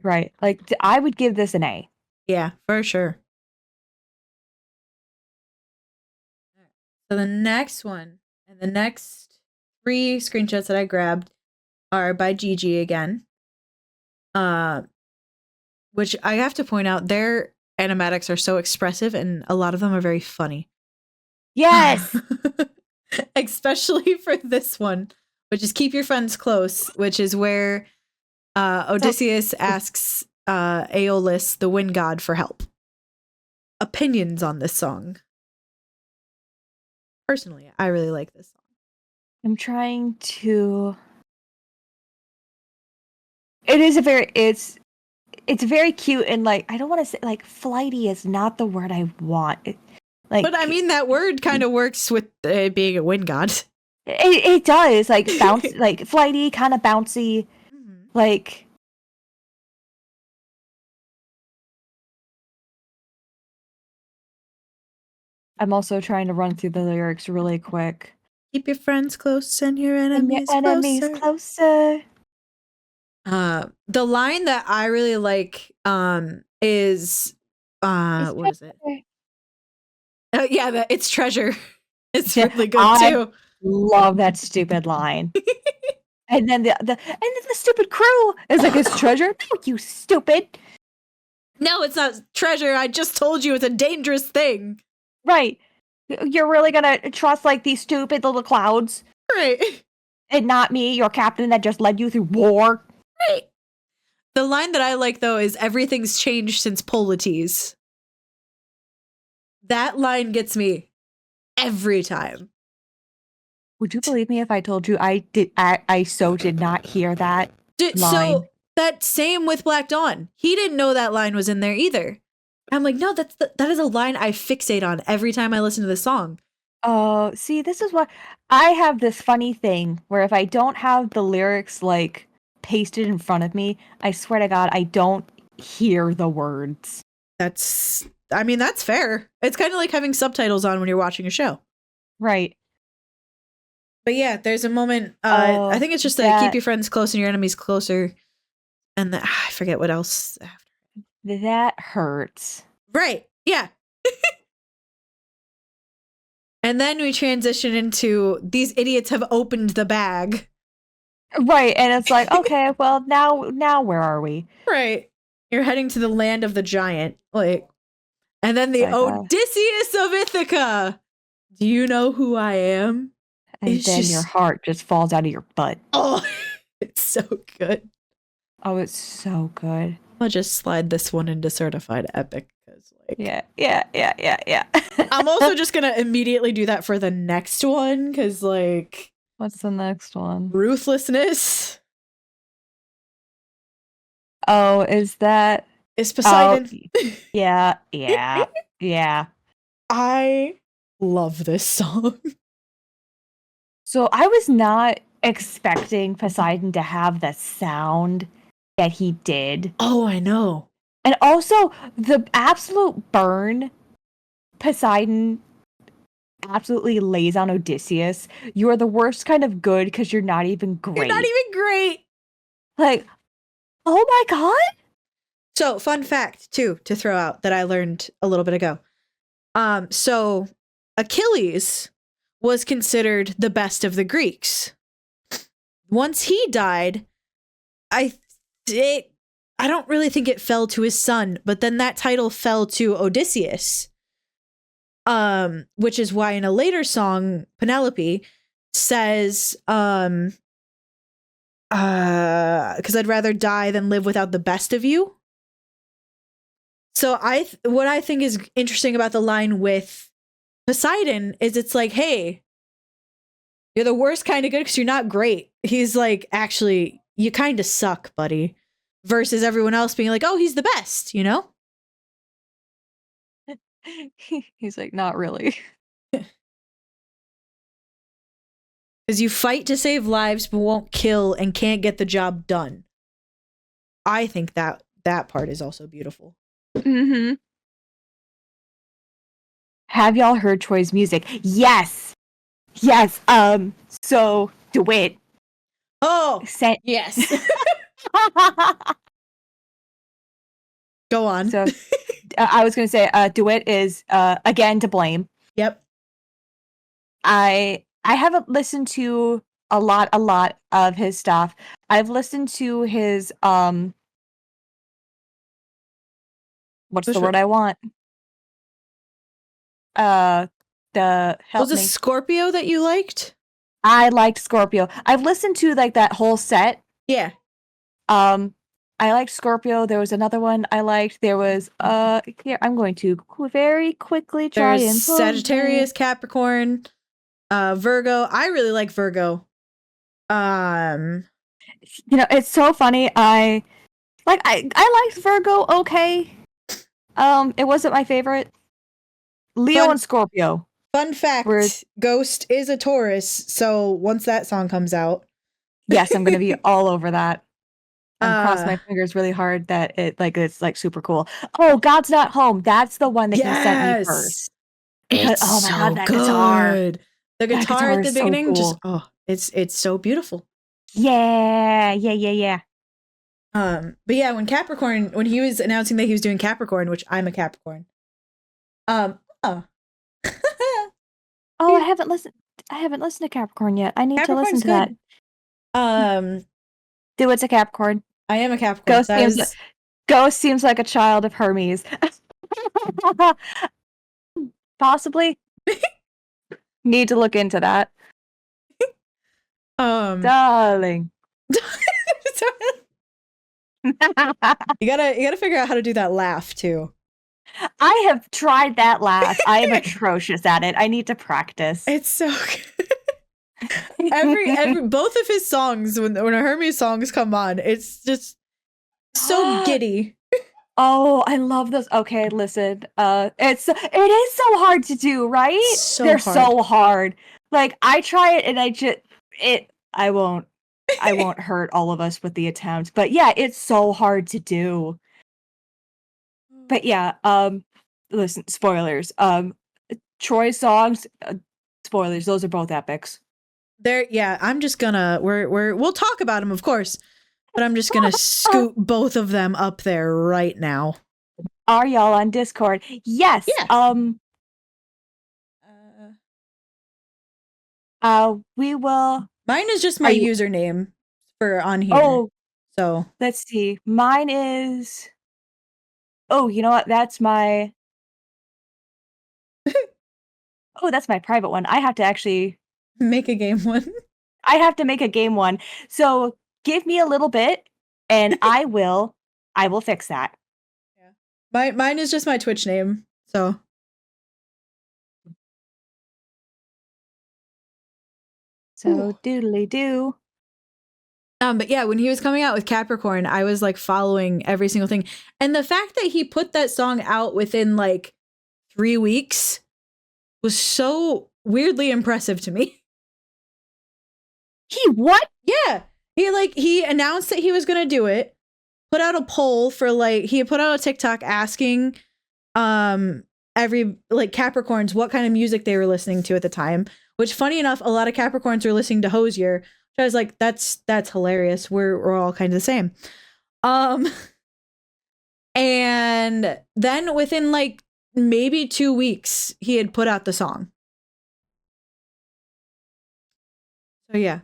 Right. Like, I would give this an A. Yeah, for sure. So the next one and the next 3 screenshots that I grabbed are by Gigi again. which I have to point out, their animatics are so expressive and a lot of them are very funny. Yes. Especially for this one, which is Keep Your Friends Close, which is where Odysseus asks Aeolus, the wind god, for help. Opinions on this song. Personally, I really like this song. I'm trying to. It's very cute and like I don't want to say like flighty is not the word I want. But I mean that word kind of works with being a wind god. It does like bounce like flighty, kind of bouncy, like. I'm also trying to run through the lyrics really quick. Keep your friends close and your enemies, closer. The line that I really like is what is it? Yeah, it's treasure. It's really good too. Love that stupid line. And then the stupid crew is like, it's treasure? No, you stupid. No, it's not treasure. I just told you it's a dangerous thing. Right. You're really gonna trust like these stupid little clouds? Right. And not me, your captain that just led you through war? Right. The line that I like though is everything's changed since Polites. That line gets me every time. Would you believe me if I told you I so did not hear that line? So that same with Black Dawn. He didn't know that line was in there either. I'm like, no, that is a line I fixate on every time I listen to the song. Oh, see, this is what I have this funny thing where if I don't have the lyrics like pasted in front of me, I swear to God, I don't hear the words. That's fair. It's kind of like having subtitles on when you're watching a show. Right. But yeah, there's a moment, I think it's just that keep your friends close and your enemies closer. And I forget what else after. That hurts. Right. Yeah. And then we transition into these idiots have opened the bag. Right. And it's like, okay, well, now where are we? Right. You're heading to the land of the giant. Like, and then the Odysseus of Ithaca. Do you know who I am? And then your heart just falls out of your butt. Oh, it's so good. Oh, it's so good. I'll just slide this one into certified epic because, like, yeah. I'm also just gonna immediately do that for the next one because, like, what's the next one? Ruthlessness. Oh, is Poseidon? Oh, yeah. I love this song. So I was not expecting Poseidon to have the sound that he did. Oh, I know. And also the absolute burn Poseidon absolutely lays on Odysseus. You are the worst kind of good because you're not even great. You're not even great. Like, oh my God. So, fun fact, too, to throw out that I learned a little bit ago. So Achilles was considered the best of the Greeks. Once he died, I don't really think it fell to his son, but then that title fell to Odysseus. Which is why in a later song, Penelope says, because I'd rather die than live without the best of you. So what I think is interesting about the line with Poseidon is it's like, hey, you're the worst kind of good because you're not great. He's like, actually, you kind of suck, buddy. Versus everyone else being like, oh, he's the best, you know? He's like, not really. Because you fight to save lives but won't kill and can't get the job done. I think that part is also beautiful. Mm-hmm. Have y'all heard Troy's music? Yes. So DeWitt. Oh, yes. Go on. So I was going to say DeWitt is again to blame. Yep. I haven't listened to a lot of his stuff. I've listened to his What's Which the one? word I want? The help Was it me. Scorpio that you liked? I liked Scorpio. I've listened to like that whole set. Yeah. I liked Scorpio. There was another one I liked. There was here I'm going to very quickly try There's and pull Sagittarius, Capricorn, Virgo. I really like Virgo. It's so funny. I liked Virgo okay. It wasn't my favorite. Leo and Scorpio. Fun fact, Ghost is a Taurus, so once that song comes out. Yes, I'm gonna be all over that. I'm crossing my fingers really hard that it's like super cool. Oh, God's Not Home. That's the one that he sent me first. It's oh my God, that good. guitar. The guitar at the beginning, so cool. it's so beautiful. Yeah. But yeah, when he was announcing that he was doing Capricorn, which I'm a Capricorn. Oh, I haven't listened to Capricorn yet. I need to listen to that. It's a Capricorn. I am a Capricorn. Ghost seems like a child of Hermes. Possibly. Need to look into that. Darling. You gotta figure out how to do that laugh too. I have tried that laugh. I am atrocious at it. I need to practice. It's so good. every both of his songs, when a Hermes songs come on, it's just so giddy. Oh, I love those. Okay, listen. It is so hard to do, right? They're so hard. Like I try it and I won't hurt all of us with the attempt. But yeah, it's so hard to do. But yeah, listen, spoilers. Troy's songs, spoilers, those are both epics. I'm just gonna we'll talk about them, of course, but I'm just gonna scoot both of them up there right now. Are y'all on Discord? Yes. Yeah. We will. Mine is just my username for on here. Oh, so let's see. Mine is. Oh, you know what? That's my. Oh, that's my private one. I have to actually make a game one. I have to make a game one. So give me a little bit, and I will fix that. Yeah. Mine is just my Twitch name. So. Doodly doo. But yeah, when he was coming out with Capricorn, I was like following every single thing. And the fact that he put that song out within like 3 weeks was so weirdly impressive to me. He what? Yeah. He announced that he was going to do it, put out a poll for he put out a TikTok asking every Capricorns what kind of music they were listening to at the time, which funny enough, a lot of Capricorns were listening to Hosier. I was like, that's hilarious. We're all kind of the same. And then within maybe 2 weeks, he had put out the song. So yeah.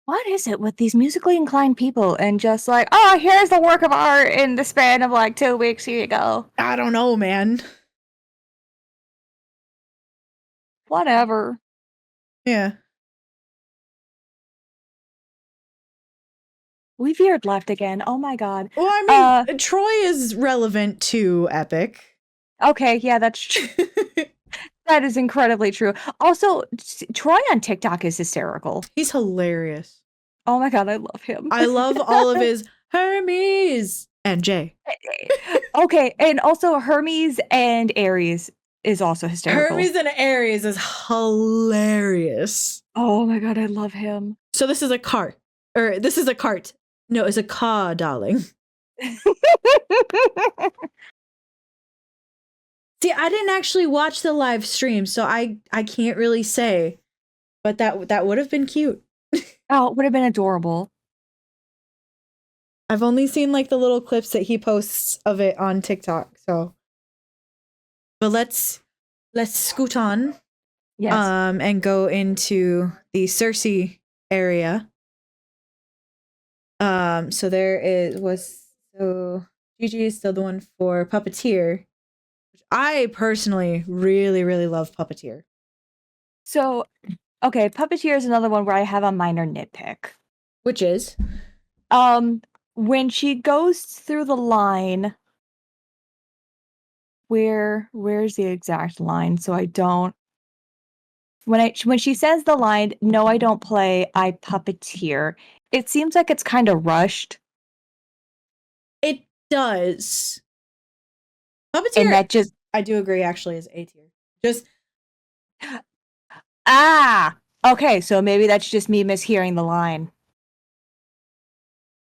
What is it with these musically inclined people and just oh, here's the work of art in the span of 2 weeks. Here you go. I don't know, man. Whatever. Yeah. We veered left again. Oh my God. Well, I mean, Troy is relevant to Epic. Okay, yeah, that's true. That is incredibly true. Also, Troy on TikTok is hysterical. He's hilarious. Oh my God, I love him. I love all of his Hermes and Jay. Okay, and also Hermes and Aries is also hysterical. Hermes and Aries is hilarious. Oh my God, I love him. So this is a cart. Or this is a cart. No, it's a car, darling. See, I didn't actually watch the live stream, so I can't really say. But that would have been cute. Oh, it would have been adorable. I've only seen the little clips that he posts of it on TikTok, so. But let's scoot on. Yes. And go into the Cersei area. So do Gigi is still the one for Puppeteer, which I personally really, really love Puppeteer. So, okay, Puppeteer is another one where I have a minor nitpick. Which is? When she goes through the line, where's the exact line? So I don't. When she says the line, "No, I don't play, I puppeteer," it seems like it's kind of rushed. It does. Puppeteer, And that just I do agree, actually, is A tier. Just okay, so maybe that's just me mishearing the line.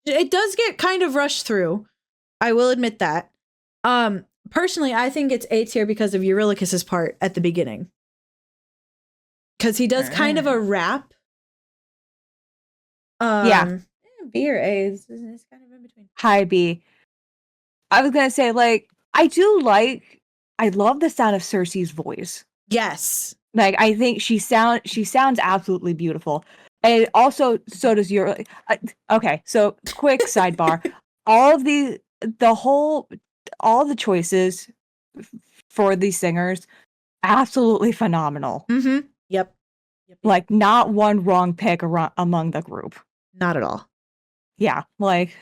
it does get kind of rushed through. I will admit that. Personally, I think it's A tier because of Eurylochus's part at the beginning. Because he does kind of a rap. Yeah. B or A is kind of in between. High B. I was gonna say, like, I love the sound of Cersei's voice. Yes. Like, I think she sounds absolutely beautiful. And also, so does your. Okay, so quick sidebar. All of all the choices for these singers, absolutely phenomenal. Mm-hmm. Yep. Like, not one wrong pick among the group. Not at all. Yeah, like,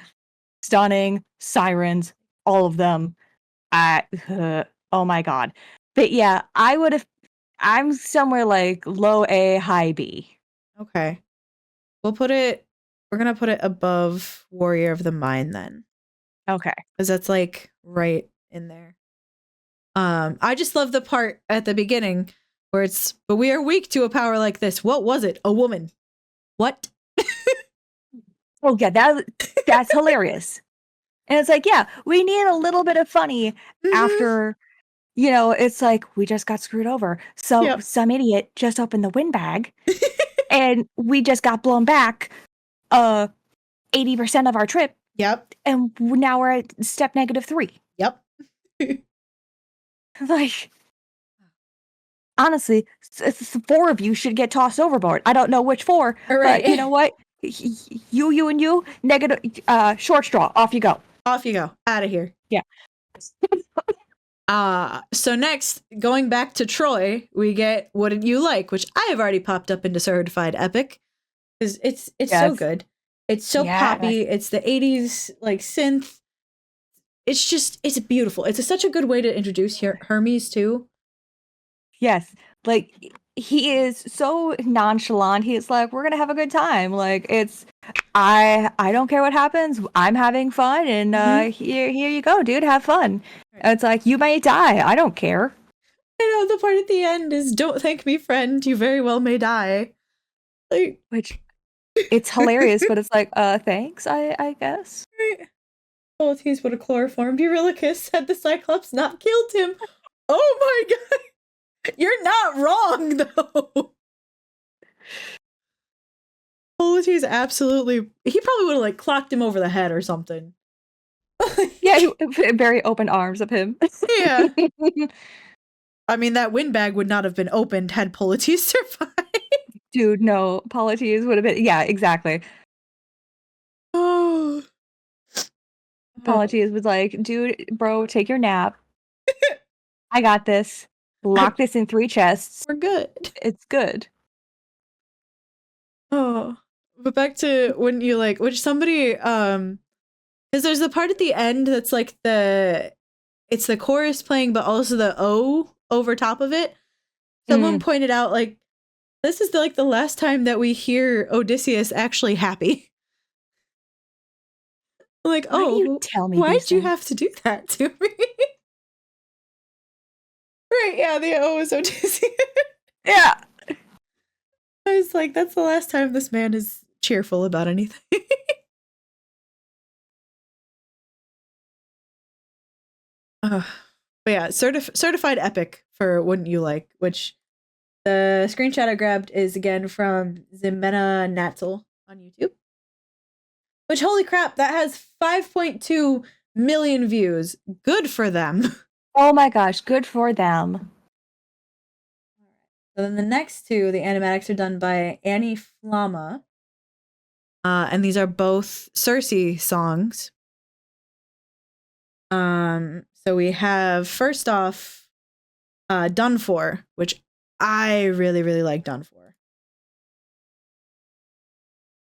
stunning, sirens, all of them. Oh my god. But yeah, I'm somewhere like low A, high B. Okay. We're gonna put it above Warrior of the Mind then. Okay. Because that's like right in there. I just love the part at the beginning where it's, but we are weak to a power like this. What was it? A woman. What? Oh yeah, that's hilarious. And it's like, yeah, we need a little bit of funny after, it's like we just got screwed over. So some idiot just opened the windbag and we just got blown back 80% of our trip. Yep. And now we're at step -3. Yep. Like, honestly, 4 of you should get tossed overboard. I don't know which 4, right. But you know what? You, and you, negative, short straw. Off you go. Off you go. Out of here. Yeah. So next, going back to Troy, we get Wouldn't You Like, which I have already popped up into Certified Epic. Because it's so good. It's so poppy. It's the 80s, like, synth. It's beautiful. It's such a good way to introduce Hermes, too. Yes. Like, he is so nonchalant. He's like, we're going to have a good time. Like, I don't care what happens. I'm having fun. And here you go, dude. Have fun. And it's like, you may die. I don't care. I know the part at the end is, don't thank me, friend. You very well may die. Like, which it's hilarious, but it's like, thanks, I guess. Right. Odysseus would have chloroformed Eurylochus had the Cyclops not killed him. Oh my god. You're not wrong, though. Odysseus absolutely... He probably would have, like, clocked him over the head or something. Yeah, very open arms of him. Yeah. I mean, that windbag would not have been opened had Polites survived. Dude, no. Polites would have been... Yeah, exactly. Oh. Polites was like, dude, bro, take your nap. I got this. Lock this in 3 chests. We're good. It's good. Oh. But back to Wouldn't You Like, which somebody, because there's the part at the end that's like it's the chorus playing, but also the O over top of it. Someone pointed out, like, this is the last time that we hear Odysseus actually happy. Like, why do you tell me why'd you have to do that to me? Right, yeah, the O is Odysseus. Yeah. I was like, that's the last time this man is cheerful about anything. But yeah, certified epic for Wouldn't You Like, which the screenshot I grabbed is again from Zimena Natzel on YouTube. Which, holy crap, that has 5.2 million views. Good for them. Oh my gosh, good for them. So then the next 2, the animatics are done by Annie Flama. And these are both Cersei songs. So we have first off, Done For, which I really, really like Done For.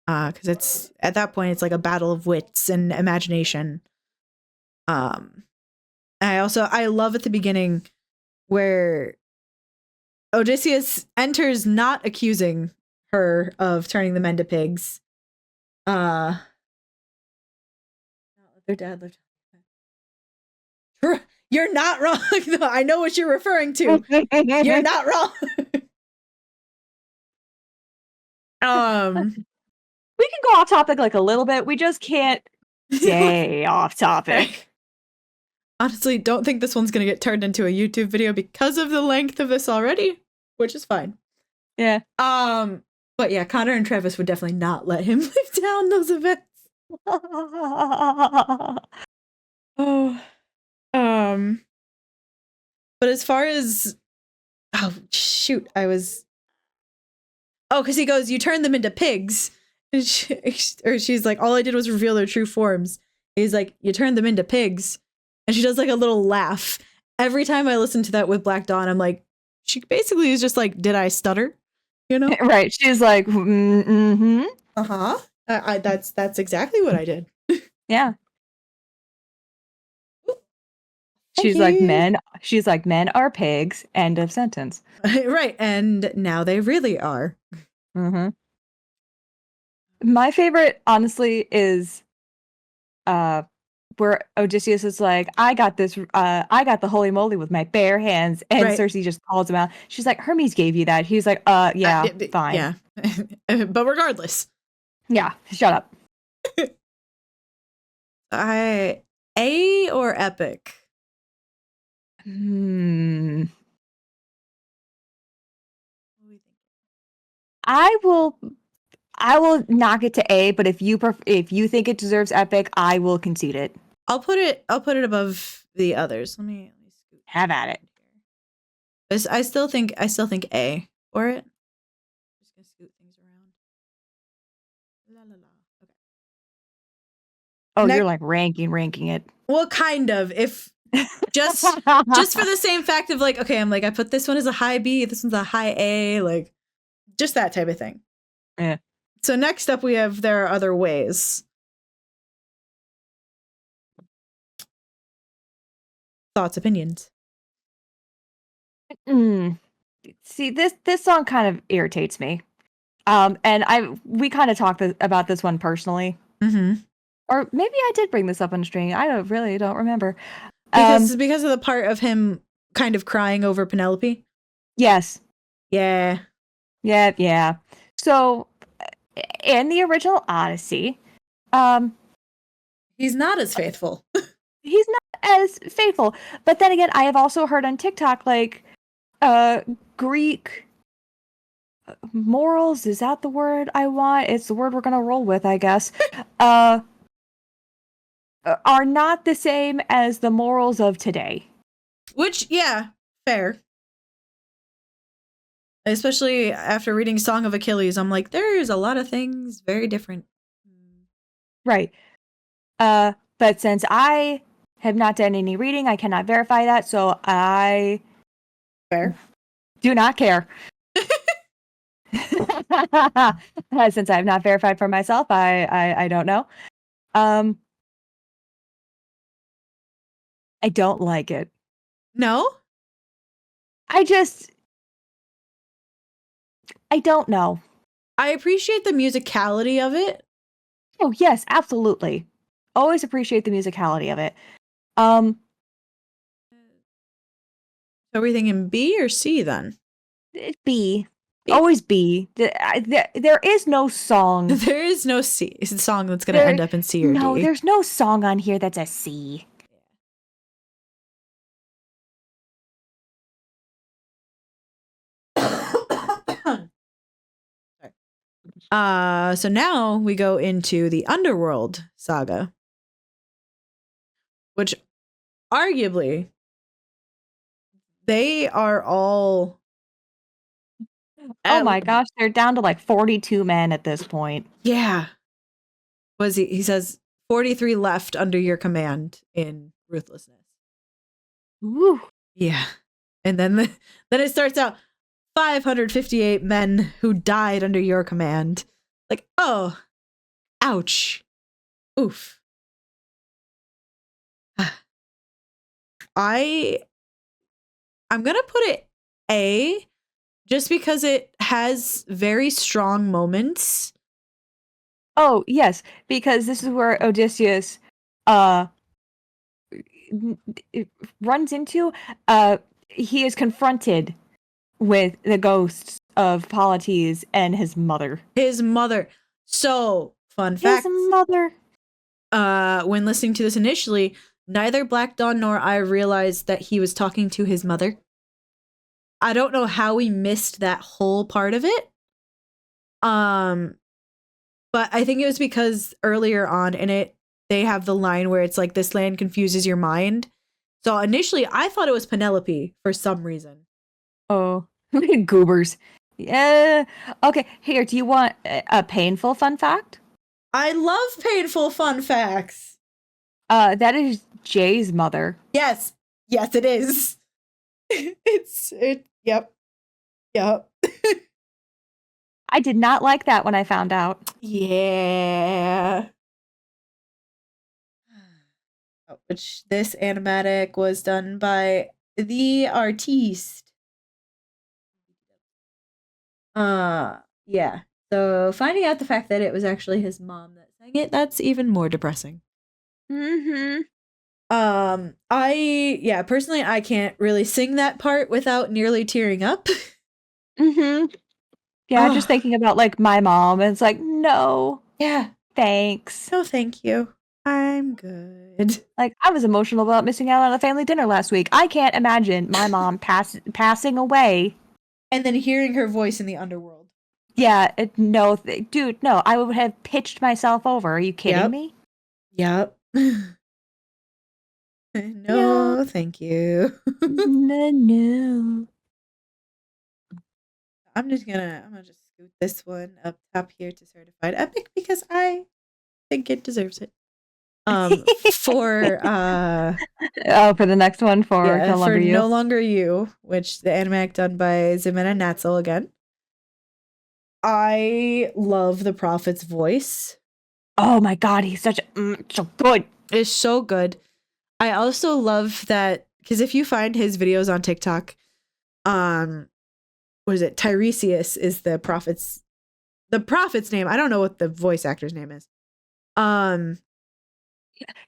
Because it's at that point it's like a battle of wits and imagination. I love at the beginning where Odysseus enters not accusing her of turning the men to pigs. Their dad lived. You're not wrong. No, I know what you're referring to. You're not wrong. We can go off topic like a little bit. We just can't stay off topic. Honestly, don't think this one's gonna get turned into a YouTube video because of the length of this already, which is fine. Yeah. But yeah, Connor and Travis would definitely not let him live down those events. Oh. But as far as because he goes, you turned them into pigs. And she's like, all I did was reveal their true forms. He's like, you turned them into pigs. And she does like a little laugh. Every time I listen to that with Black Dawn, I'm like, she basically is just like, did I stutter? You know? Right. She's like, mm-hmm. Uh-huh. That's exactly what I did. Yeah. She's like, men are pigs. End of sentence. Right. And now they really are. Mm-hmm. My favorite, honestly, is where Odysseus is like, I got the holy moly with my bare hands. And right. Cersei just calls him out. She's like, Hermes gave you that. He's like, yeah, fine. Yeah. But regardless. Yeah, shut up. A or epic? I will knock it to A, but if you think it deserves epic, I will concede it. I'll put it above the others. Let me have at it. I still think A for it. Just gonna scoot things around. La la la. Okay. Oh, you're like ranking it. Well, kind of. If just for the same fact of like, okay, I'm like, I put this one as a high B, this one's a high A, like just that type of thing. Yeah. So next up we have There Are Other Ways. Thoughts, opinions? See, this song kind of irritates me. And we kind of talked about this one personally. Mm-hmm. Or maybe I did bring this up on the stream. I don't remember. Because of the part of him kind of crying over Penelope? Yes. Yeah. Yeah. So, in the original Odyssey, he's not as faithful. He's not as faithful. But then again, I have also heard on TikTok, like, Greek morals, is that the word I want? It's the word we're gonna roll with, I guess. Are not the same as the morals of today. Which, yeah, fair. Especially after reading Song of Achilles, I'm like, there's a lot of things very different. Right. But since I have not done any reading, I cannot verify that, so I do not care. Since I have not verified for myself, I don't know. I don't like it. No? I don't know. I appreciate the musicality of it. Oh, yes, absolutely. Always appreciate the musicality of it. Are we thinking B or C then? B. Always B. There is no song. There is no C. It's a song that's going to end up in C or D. No, there's no song on here that's a C. So now we go into the Underworld saga, which arguably they are all. Oh my gosh, they're down to like 42 men at this point. Yeah. He says 43 left under your command in ruthlessness. Woo. Yeah. And then then it starts out 558 men who died under your command. Like, oh, ouch. Oof. I'm going to put it A just because it has very strong moments. Oh, yes, because this is where Odysseus runs into he is confronted with the ghosts of Polites and his mother. His mother. So, fun fact. His mother. When listening to this initially, neither Black Dawn nor I realized that he was talking to his mother. I don't know how we missed that whole part of it. But I think it was because earlier on in it, they have the line where it's like, this land confuses your mind. So initially, I thought it was Penelope for some reason. Oh, goobers. Yeah. Okay, here, do you want a painful fun fact? I love painful fun facts. That is Jay's mother. Yes. Yes, it is. Yep. I did not like that when I found out. Yeah. Which this animatic was done by the artiste. Yeah. So finding out the fact that it was actually his mom that sang it, that's even more depressing. Mm-hmm. Personally, I can't really sing that part without nearly tearing up. Mm-hmm. Yeah, just thinking about like my mom, and it's like, no. Yeah. Thanks. No, thank you. I'm good. Like, I was emotional about missing out on a family dinner last week. I can't imagine my mom passing away. And then hearing her voice in the underworld. Yeah, dude, no. I would have pitched myself over. Are you kidding me? Yep. No, yeah. Thank you. No. I'm just scoot this one up top here to certified epic because I think it deserves it. For the next one for No Longer You. No Longer You, which the animatic done by Ximena Natzel again. I love the prophet's voice. Oh my god, he's so good. It's so good. I also love that because if you find his videos on TikTok, what is it? Tiresias is the prophet's name. I don't know what the voice actor's name is.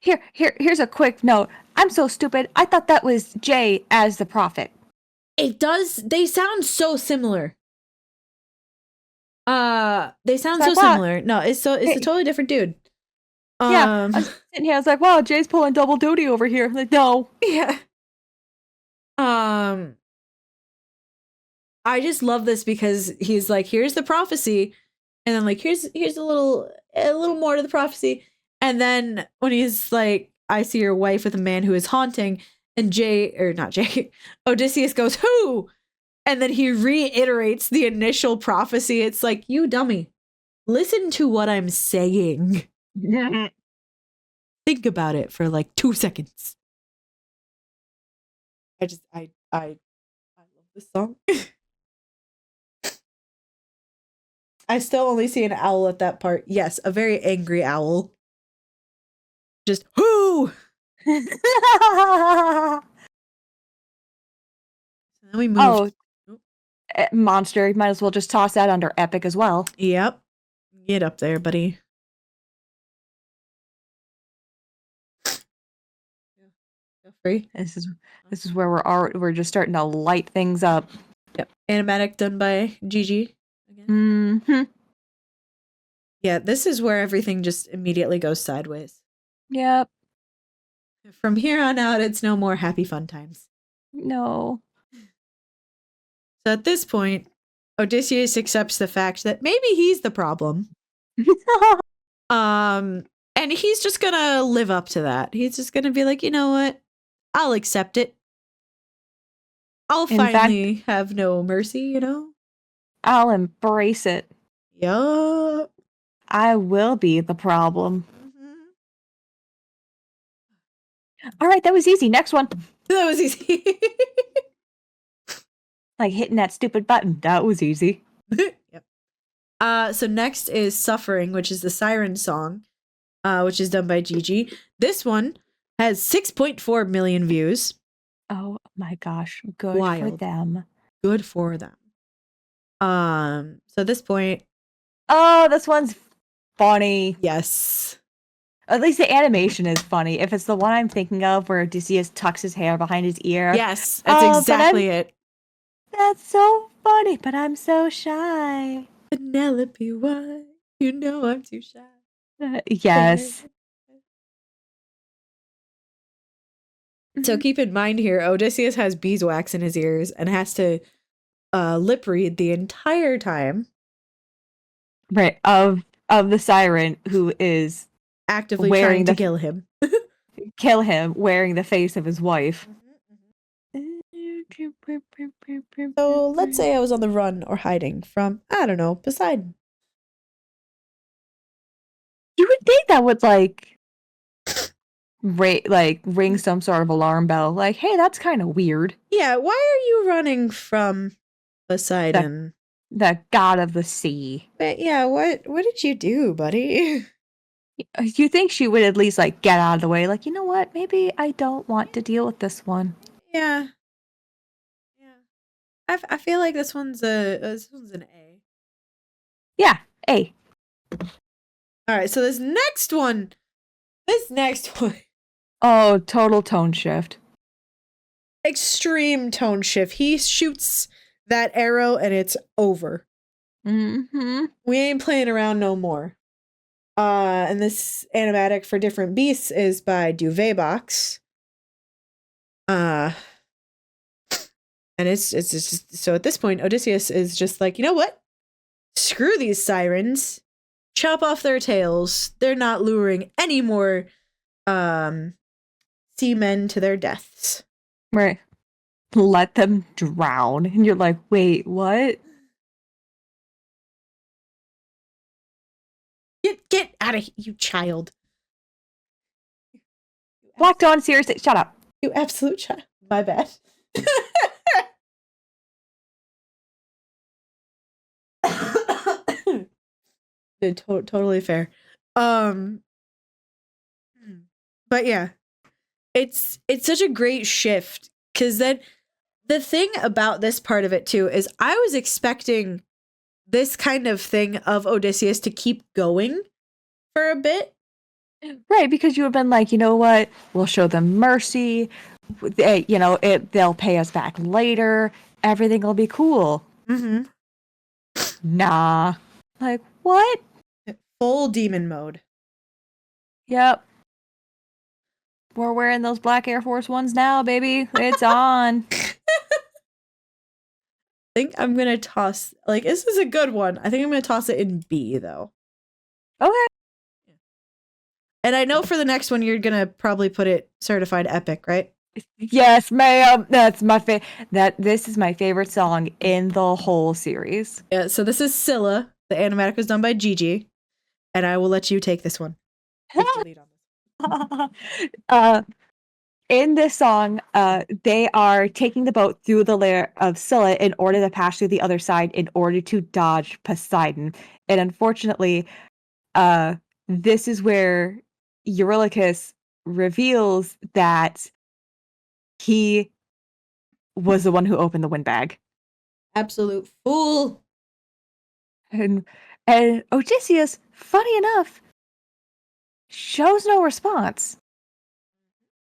Here's a quick note. I'm so stupid. I thought that was Jay as the prophet. It does. They sound so similar. They sound so similar. No, it's a totally different dude. Yeah, I was sitting here. I was like, "Wow, Jay's pulling double duty over here." Like, no. Yeah. I just love this because he's like, "Here's the prophecy," and then like, "Here's a little more to the prophecy," and then when he's like, "I see your wife with a man who is haunting," and Odysseus goes, "Who?" And then he reiterates the initial prophecy. It's like, you dummy. Listen to what I'm saying. Think about it for like 2 seconds. I love this song. I still only see an owl at that part. Yes, a very angry owl. Just, who? And then we moved. Monster. You might as well just toss that under epic as well. Yep. Get up there, buddy. Feel free. This is where we're just starting to light things up. Yep. Animatic done by Gigi. Again. Mm-hmm. Yeah, this is where everything just immediately goes sideways. Yep. From here on out, it's no more happy fun times. No. So at this point, Odysseus accepts the fact that maybe he's the problem. And he's just gonna live up to that. He's just gonna be like, you know what? I'll accept it. I'll finally have no mercy, you know? I'll embrace it. Yup. I will be the problem. All right, that was easy. Next one. That was easy. Like hitting that stupid button. That was easy. Yep. So next is Suffering, which is the Siren song, which is done by Gigi. This one has 6.4 million views. Oh my gosh. Good for them. Good for them. So at this point. Oh, this one's funny. Yes. At least the animation is funny. If it's the one I'm thinking of where Odysseus tucks his hair behind his ear. Yes, that's exactly it. That's so funny, but I'm so shy. Penelope, why? You know I'm too shy. Yes. So keep in mind here, Odysseus has beeswax in his ears and has to lip read the entire time. Right, of the siren who is actively trying to kill him. Wearing the face of his wife. So let's say I was on the run or hiding from, I don't know, Poseidon. You would think that would ring some sort of alarm bell. Like, hey, that's kind of weird. Yeah, why are you running from Poseidon? The god of the sea. But yeah, what did you do, buddy? You think she would at least get out of the way? Like, you know what? Maybe I don't want to deal with this one. Yeah. I feel like this one's an A. Yeah, A. All right, so this next one. Oh, total tone shift. Extreme tone shift. He shoots that arrow and it's over. Mm-hmm. We ain't playing around no more. And this animatic for different beasts is by DewittByNight. And it's just, so at this point, Odysseus is just like, you know what? Screw these sirens. Chop off their tails. They're not luring any more seamen to their deaths. Right. Let them drown. And you're like, wait, what? Get out of here, you child. Black Dawn, seriously, shut up. You absolute child. My bad. Totally fair. But yeah, it's such a great shift, because then the thing about this part of it too is I was expecting this kind of thing of Odysseus to keep going for a bit. Right, because you have been like, you know what? We'll show them mercy. They'll pay us back later. Everything will be cool. Mm-hmm. Nah. Like, what? Full demon mode. Yep. We're wearing those black Air Force Ones now, baby. It's on. I think I'm going to toss, this is a good one. I think I'm going to toss it in B, though. Okay. And I know for the next one, you're going to probably put it certified epic, right? Yes, ma'am. That's my this is my favorite song in the whole series. Yeah, so this is Scylla. The animatic was done by Gigi. And I will let you take this one. Take the lead on this. In this song, they are taking the boat through the lair of Scylla in order to pass through the other side in order to dodge Poseidon. And unfortunately, this is where Eurylochus reveals that he was the one who opened the windbag. Absolute fool. And Odysseus, funny enough, shows no response.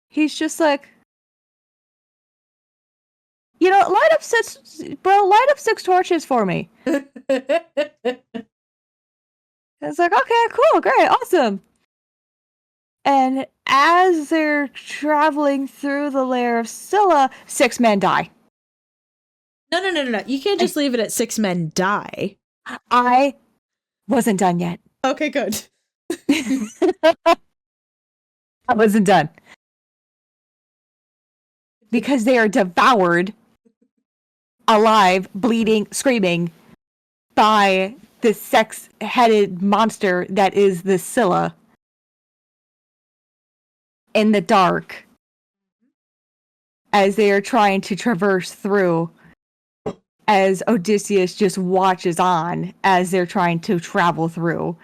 He's just like, light up 6 torches for me. It's like, okay, cool, great, awesome. And as they're traveling through the lair of Scylla, 6 men die. No. You can't just leave it at 6 men die. I wasn't done yet. Okay, good. I wasn't done. Because they are devoured, alive, bleeding, screaming, by this sex-headed monster that is the Scylla. In the dark. as they are trying to traverse through, as Odysseus just watches on as they're trying to travel through.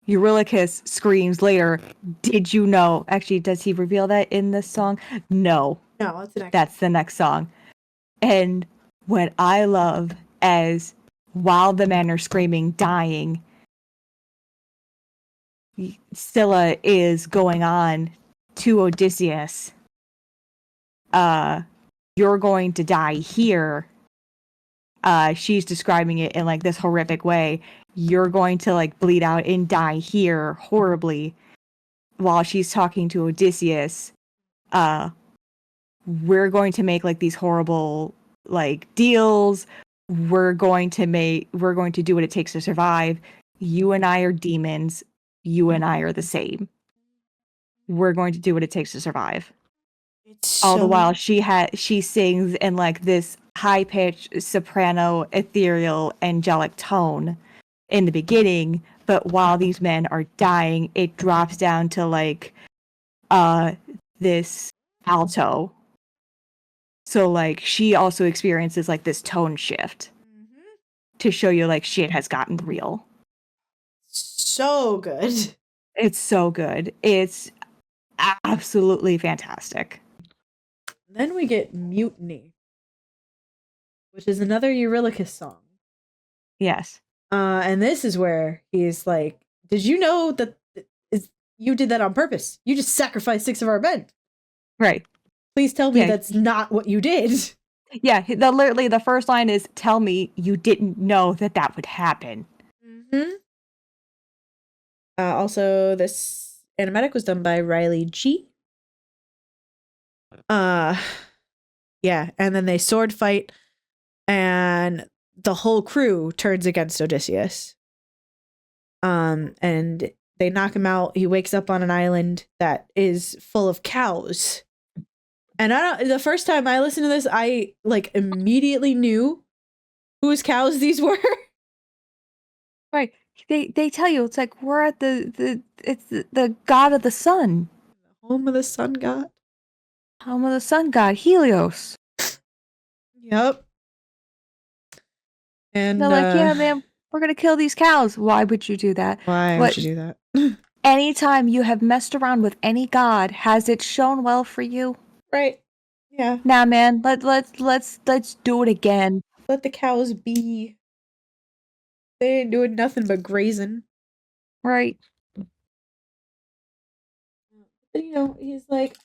Eurylochus screams later, "Did you know?" Actually, does he reveal that in this song? No. No, That's the next song. And what I love as while the men are screaming, dying, Scylla is going on to Odysseus. You're going to die here. She's describing it in like this horrific way. You're going to like bleed out and die here horribly. While she's talking to Odysseus, we're going to make like these horrible like deals. We're going to do what it takes to survive. You and I are demons. You and I are the same. We're going to do what it takes to survive. All the while she sings in like this high-pitched soprano, ethereal, angelic tone in the beginning, but while these men are dying, it drops down to like this alto. So like she also experiences like this tone shift to show you like shit has gotten real. So good. It's so good. It's absolutely fantastic. Then we get Mutiny, which is another Eurylochus song. Yes. And this is where he's like, "Did you know that you did that on purpose? You just sacrificed 6 of our men." Right. Please tell me that's not what you did. Yeah, literally the first line is, "Tell me you didn't know that would happen." Mm-hmm. Also, this animatic was done by Riley G. Yeah, and then they sword fight, and the whole crew turns against Odysseus. And they knock him out. He wakes up on an island that is full of cows. And the first time I listened to this, I like immediately knew whose cows these were. Right. They tell you it's like we're at the god of the sun. Home of the sun god. Home of the sun god, Helios. Yep. And they're like, "Yeah, man, we're gonna kill these cows." Why would you do that? Why would you do that? Anytime you have messed around with any god, has it shown well for you? Right. Yeah. Nah, man. Let's do it again. Let the cows be. They ain't doing nothing but grazing. Right. You know, he's like,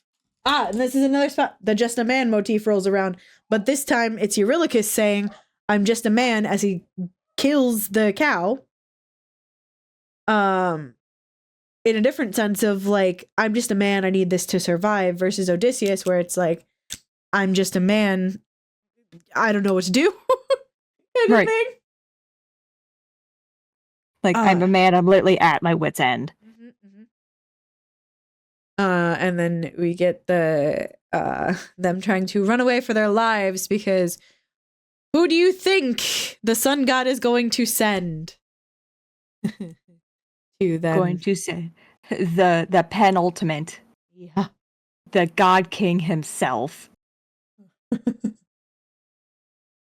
and this is another spot. The "just a man" motif rolls around, but this time it's Eurylochus saying, "I'm just a man," as he kills the cow. In a different sense of like, "I'm just a man, I need this to survive," versus Odysseus, where it's like, "I'm just a man, I don't know what to do." Right. Like, I'm a man, I'm literally at my wit's end. And then we get them trying to run away for their lives because who do you think the sun god is going to send? To them. Going to say the penultimate. Yeah. The God King himself.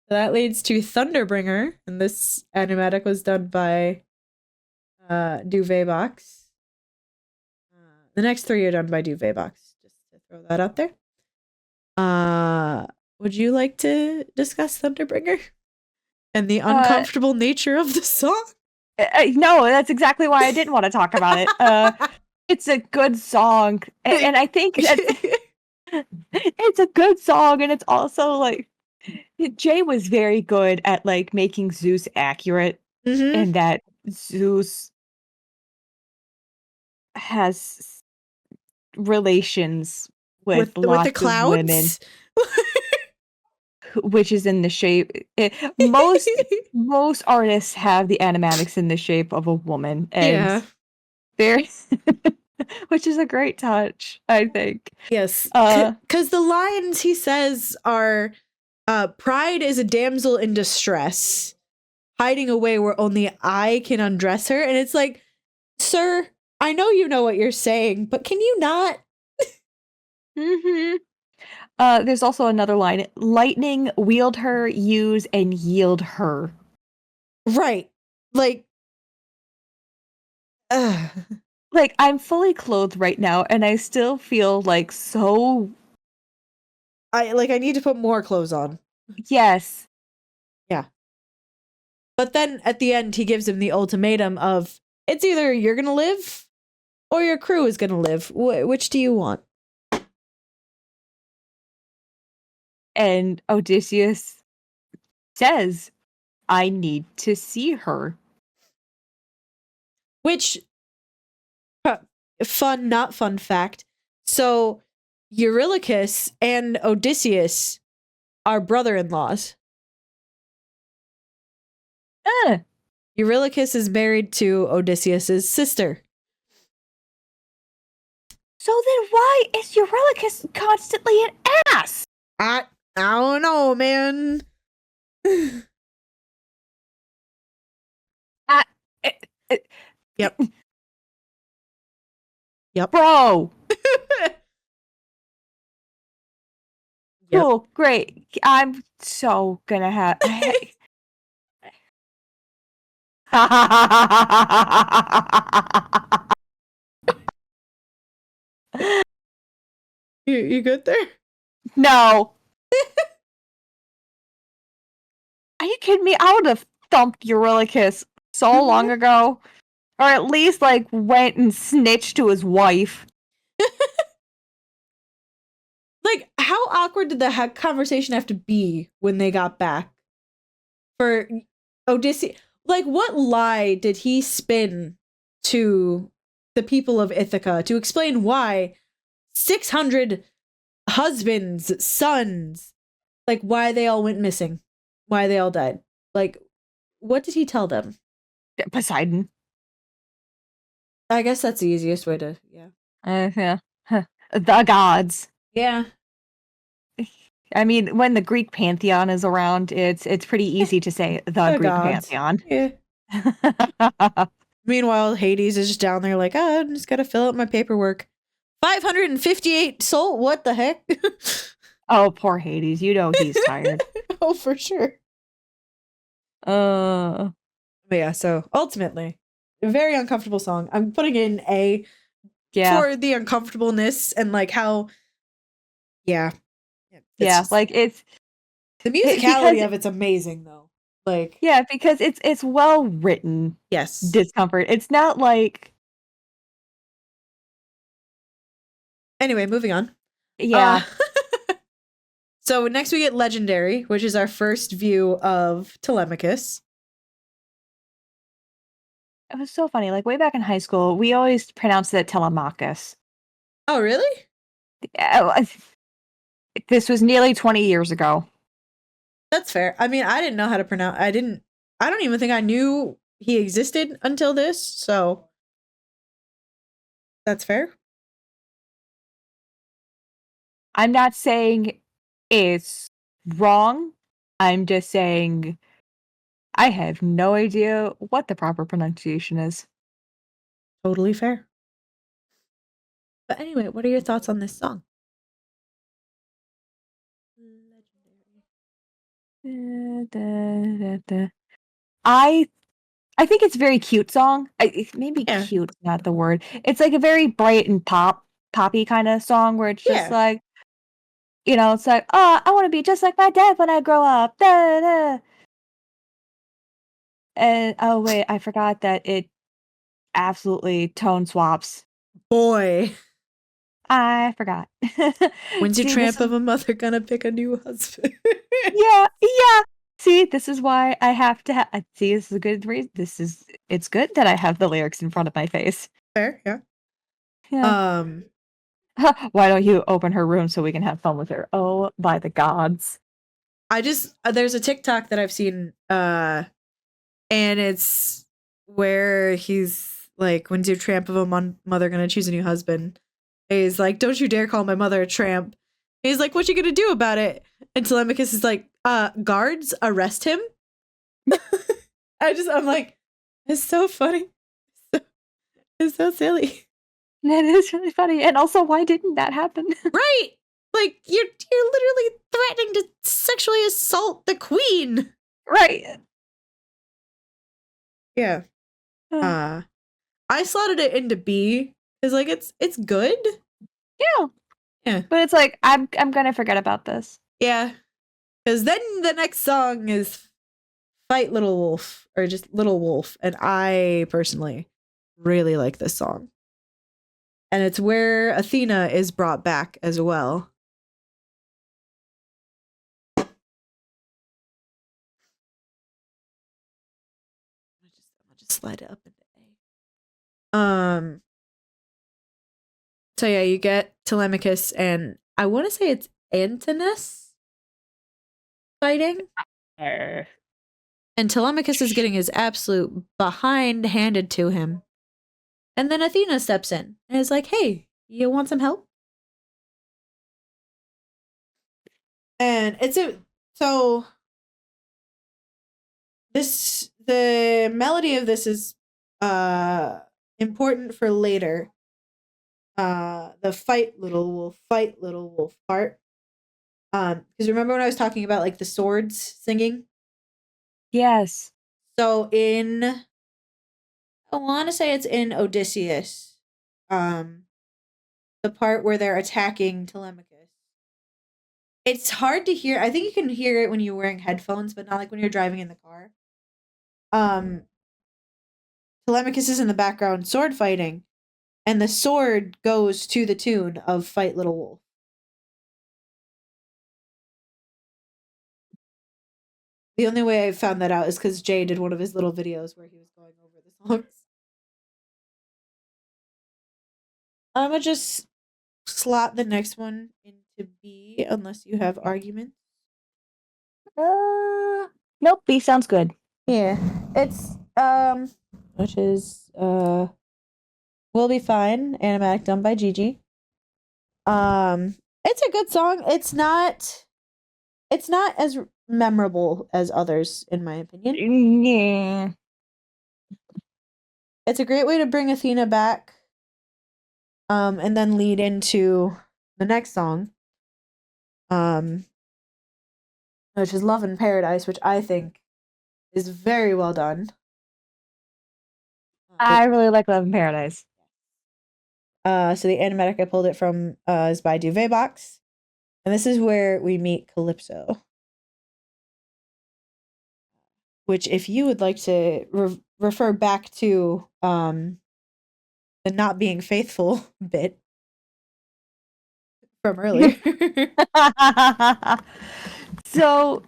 That leads to Thunderbringer, and this animatic was done by DewittByNight. The next 3 are done by DewittByNight, just to throw that out there. Would you like to discuss Thunderbringer and the uncomfortable nature of the song? No, that's exactly why I didn't want to talk about it. It's a good song, and I think it's a good song, and it's also like Jay was very good at like making Zeus accurate, and that Zeus has relations with lots the clouds? of women, which is in the shape. Most artists have the animatics in the shape of a woman, and which is a great touch, I think. Yes, because the lines he says are, "Pride is a damsel in distress, hiding away where only I can undress her," and it's like, sir, I know you know what you're saying, but can you not? There's also another line. Lightning, wield her, use, and yield her. Right. Like, like, I'm fully clothed right now, and I still feel like so. I need to put more clothes on. Yes. Yeah. But then at the end, he gives him the ultimatum of, it's either you're gonna live or your crew is gonna live. Which do you want? And Odysseus says, I need to see her. Which, fun, not fun fact. So, Eurylochus and Odysseus are brother-in-laws. Eurylochus is married to Odysseus's sister. So then why is Eurylochus constantly an ass? I don't know, man. Yep. Yep. Bro. Yep. Oh, great. I'm so gonna have... You good there? No. Are you kidding me? I would have thumped Eurylochus so long ago. Or at least, like, went and snitched to his wife. Like, how awkward did the conversation have to be when they got back? For Odysseus, like, what lie did he spin to the people of Ithaca to explain why 600 husbands, sons, like, why they all went missing? Why they all died? Like, what did he tell them? Poseidon. I guess that's the easiest way to, yeah. Yeah. The gods. Yeah. I mean, when the Greek pantheon is around, it's pretty easy to say the Greek gods. pantheon. Yeah. Meanwhile, Hades is just down there like, oh, I'm just gotta fill out my paperwork. 558 soul? What the heck? Oh, poor Hades. You know he's tired. Oh, for sure. But yeah, so ultimately, a very uncomfortable song. I'm putting in A for the uncomfortableness and like how, yeah. Yeah, like it's the musicality of it's amazing though. Like, yeah, because it's well written. Yes. Discomfort. It's not like. Anyway, moving on. Yeah. So next we get Legendary, which is our first view of Telemachus. It was so funny. Like way back in high school, we always pronounced it Telemachus. Oh, really? This was nearly 20 years ago. That's fair. I mean, I didn't know how to pronounce. I don't even think I knew he existed until this. So that's fair. I'm not saying it's wrong. I'm just saying I have no idea what the proper pronunciation is. Totally fair. But anyway, what are your thoughts on this song? I think it's a very cute song. Maybe cute, not the word. It's like a very bright and poppy kind of song where it's just like, you know, it's like, oh, I want to be just like my dad when I grow up. Da, da. And oh wait, I forgot that it absolutely tone swaps. Boy. I forgot. When's your tramp of a mother gonna pick a new husband? Yeah. See, this is why I have to see, this is a good reason. It's good that I have the lyrics in front of my face. Fair, yeah. Why don't you open her room so we can have fun with her? Oh, by the gods. There's a TikTok that I've seen, and it's where he's like, when's your tramp of a mother gonna choose a new husband? He's like, don't you dare call my mother a tramp. He's like, what you gonna do about it? And Telemachus is like, guards, arrest him. I'm like, it's so funny. It's so silly. That is really funny. And also, why didn't that happen? Right. Like you're literally threatening to sexually assault the queen. Right. Yeah. I slotted it into B because like it's good. Yeah. Yeah. But it's like I'm gonna forget about this. Yeah. Because then the next song is Fight Little Wolf, or just Little Wolf, and I personally really like this song. And it's where Athena is brought back as well. I'm gonna just slide it up into A. So yeah, you get Telemachus and I want to say it's Antinous fighting. And Telemachus is getting his absolute behind handed to him. And then Athena steps in and is like, hey, you want some help? And so the melody of this is important for later. The fight little wolf part. Because remember when I was talking about like the swords singing? Yes. So I want to say it's in Odysseus. The part where they're attacking Telemachus. It's hard to hear. I think you can hear it when you're wearing headphones, but not like when you're driving in the car. Telemachus is in the background sword fighting, and the sword goes to the tune of Fight Little Wolf. The only way I found that out is because Jay did one of his little videos where he was going over the songs. I'm gonna just slot the next one into B unless you have arguments. Nope, B sounds good. Yeah. It's which is Will Be Fine, animatic done by Gigi. It's a good song. It's not as memorable as others in my opinion. Yeah. It's a great way to bring Athena back. And then lead into the next song. Which is Love in Paradise, which I think is very well done. I really like Love in Paradise. So the animatic I pulled it from is by DewittByNight. And this is where we meet Calypso. Which, if you would like to refer back to the not being faithful bit from earlier. So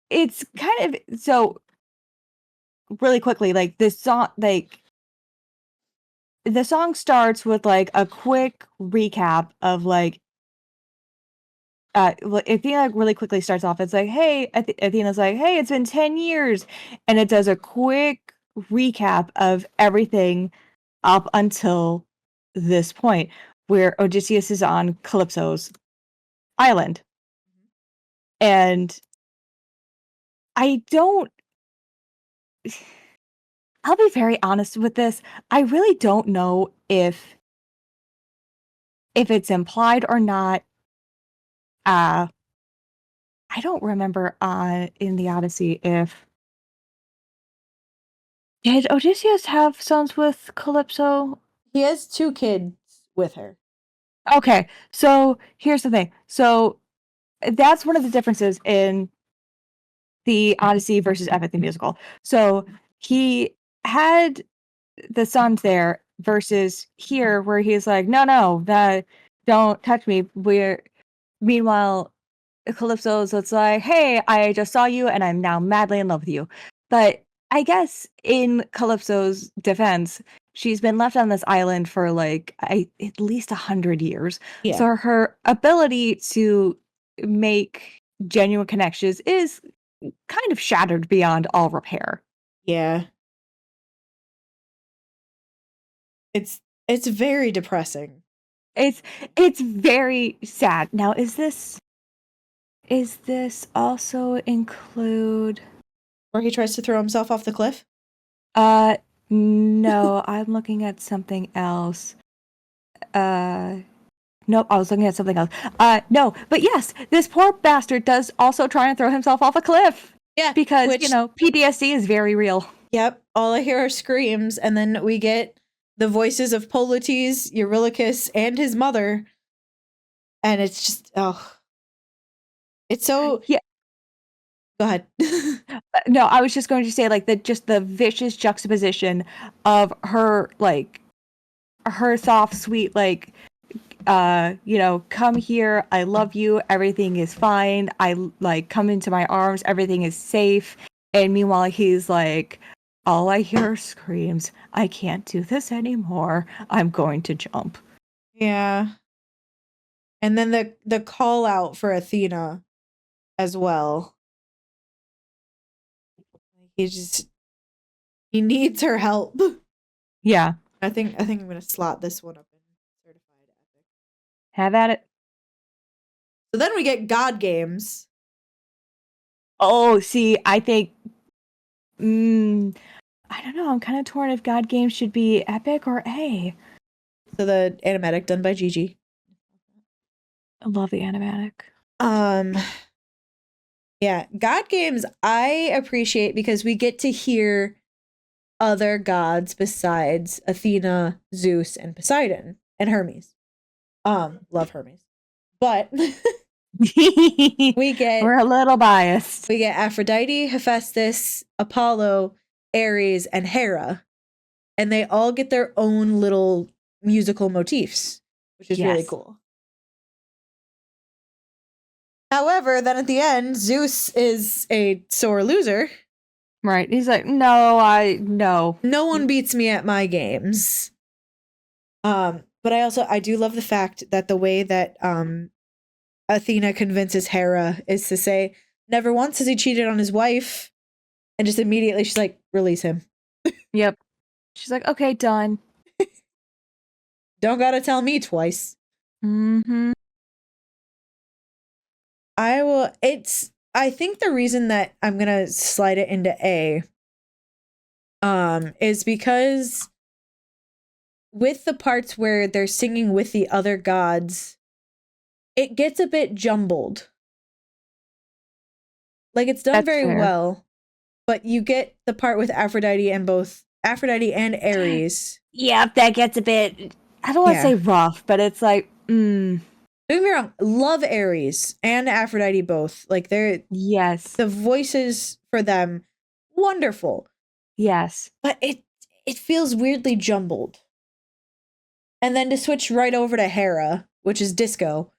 it's kind of so really quickly, like this song, like the song starts with like a quick recap of like Athena really quickly starts off. It's like, hey, Athena's like, hey, it's been 10 years. And it does a quick recap of everything up until this point where Odysseus is on Calypso's island. And I'll be very honest with this. I really don't know if it's implied or not. I don't remember in the Odyssey if did Odysseus have sons with Calypso? He has 2 kids with her. Okay, so here's the thing. So that's one of the differences in the Odyssey versus Epic the musical. So he had the sons there versus here where he's like, no, that don't touch me. Meanwhile, Calypso's it's like, hey, I just saw you and I'm now madly in love with you. But I guess in Calypso's defense, she's been left on this island for like at least 100 years. Yeah. So her ability to make genuine connections is kind of shattered beyond all repair. Yeah. It's very depressing. It's very sad. Now, is this also include where he tries to throw himself off the cliff? No, I'm looking at something else. Nope, I was looking at something else. No, but yes, this poor bastard does also try and throw himself off a cliff. Yeah, Because, which, PTSD is very real. Yep, all I hear are screams, and then we get the voices of Polites, Eurylochus, and his mother. And it's just, it's so... Yeah. Go ahead. No, I was just going to say, like, the vicious juxtaposition of her, like, her soft, sweet, like, come here, I love you, everything is fine, come into my arms, everything is safe. And meanwhile, he's like, all I hear are screams, I can't do this anymore, I'm going to jump. Yeah. And then the call out for Athena as well. He needs her help. Yeah. I think I'm gonna slot this one up in certified epic. Have at it. So then we get God games. Oh, see, I think I don't know, I'm kind of torn if God games should be epic or A. So the animatic done by Gigi. I love the animatic. Yeah, God games I appreciate because we get to hear other gods besides Athena, Zeus, and Poseidon, and Hermes. Love Hermes. But we're a little biased. We get Aphrodite, Hephaestus, Apollo, Ares, and Hera. And they all get their own little musical motifs, which is really cool. However, then at the end, Zeus is a sore loser. Right. He's like, no. No one beats me at my games. But I do love the fact that the way that Athena convinces Hera is to say, never once has he cheated on his wife. And just immediately she's like, release him. Yep. She's like, okay, done. Don't gotta tell me twice. Mm-hmm. I think the reason that I'm gonna slide it into A is because with the parts where they're singing with the other gods, it gets a bit jumbled. Like, it's done very well, but you get the part with Aphrodite and Ares. Yeah, that gets a bit, I don't want to say rough, but it's like, Don't get me wrong, love Ares and Aphrodite both. Like, the voices for them, wonderful. Yes. But it feels weirdly jumbled. And then to switch right over to Hera, which is disco.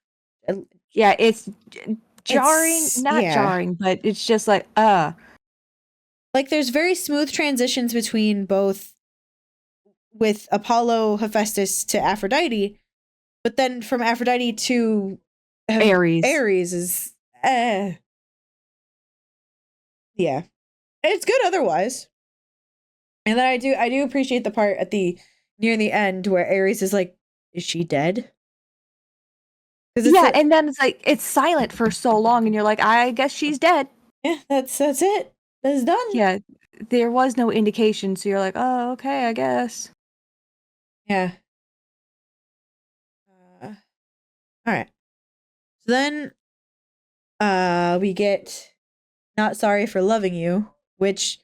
Yeah, it's jarring, jarring, but it's just like, Like, there's very smooth transitions between both with Apollo, Hephaestus to Aphrodite, but then from Aphrodite to Ares is, yeah. It's good otherwise. And then I do appreciate the part at near the end where Ares is like, is she dead? Yeah, and then it's like, it's silent for so long, and you're like, I guess she's dead. Yeah, that's it. That's done. Yeah, there was no indication, so you're like, oh, okay, I guess. Yeah. All right. So then, we get Not Sorry for Loving You, which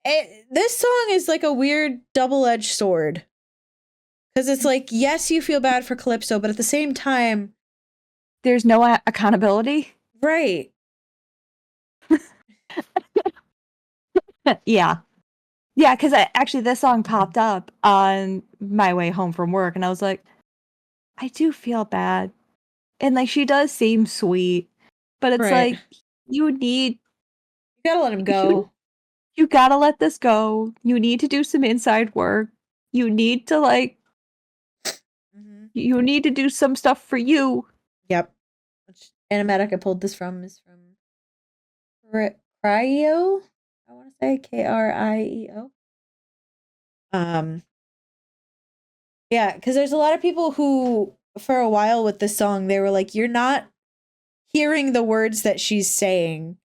this song is like a weird double-edged sword. Because it's like, yes, you feel bad for Calypso, but at the same time, there's no accountability. Right. Yeah. Yeah, because actually this song popped up on my way home from work, and I was like, I do feel bad. And like, she does seem sweet, but it's like, you gotta let him go. You gotta let this go. You need to do some inside work. You need to you need to do some stuff for you. Yep. Which animatic I pulled this from is from Cryo. I want to say Krieo. Yeah, because there's a lot of people who, for a while with this song, they were like, you're not hearing the words that she's saying.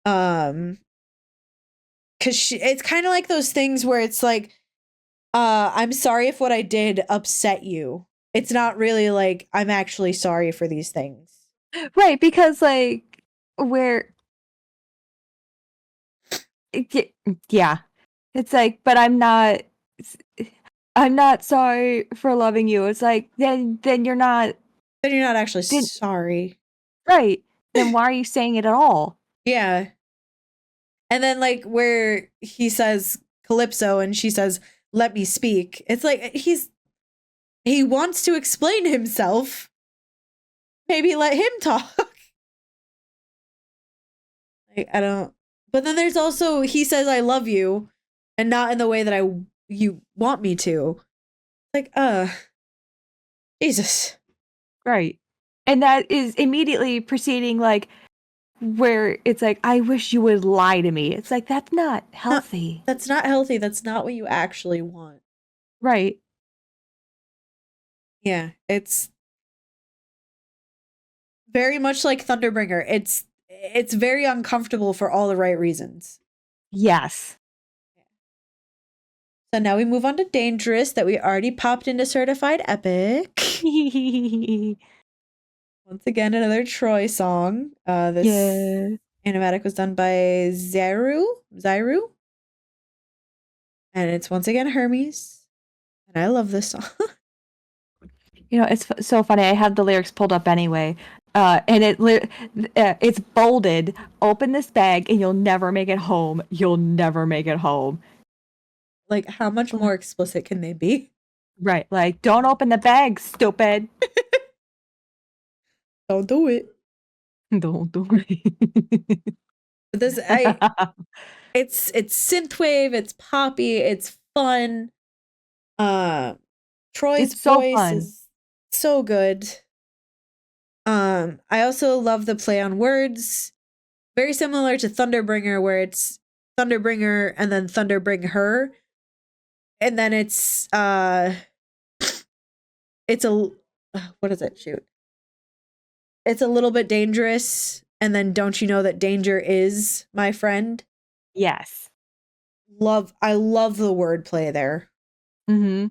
Because it's kind of like those things where it's like, I'm sorry if what I did upset you. It's not really like I'm actually sorry for these things. Right, because like where yeah. It's like, but I'm not sorry for loving you. It's like then you're not Then you're not actually then sorry. right. Then why are you saying it at all? Yeah. And then like where he says Calypso and she says, "Let me speak." It's like he wants to explain himself. Maybe let him talk. Like, I don't. But then there's also he says I love you and not in the way that you want me to. Like, Jesus. Right. And that is immediately preceding like where it's like, I wish you would lie to me. It's like that's not healthy. That's not healthy. That's not what you actually want. Right. Yeah, it's very much like Thunderbringer. It's very uncomfortable for all the right reasons. Yes. So now we move on to Dangerous that we already popped into Certified Epic. Once again, another Troy song. This Yeah. animatic was done by Zyru, and it's once again Hermes. And I love this song. You know, it's so funny. I have the lyrics pulled up anyway. And it's bolded. Open this bag and you'll never make it home. You'll never make it home. Like, how much more explicit can they be? Right. Like, don't open the bag, stupid. Don't do it. Don't do it. This it's synthwave, it's poppy, it's fun. Troy's It's so voice fun. is so good. I also love the play on words. Very similar to Thunderbringer, where it's Thunderbringer and then Thunderbring her. And then it's a what is it? Shoot. It's a little bit dangerous, and then don't you know that danger is my friend? Yes. I love the wordplay there. Mm-hmm.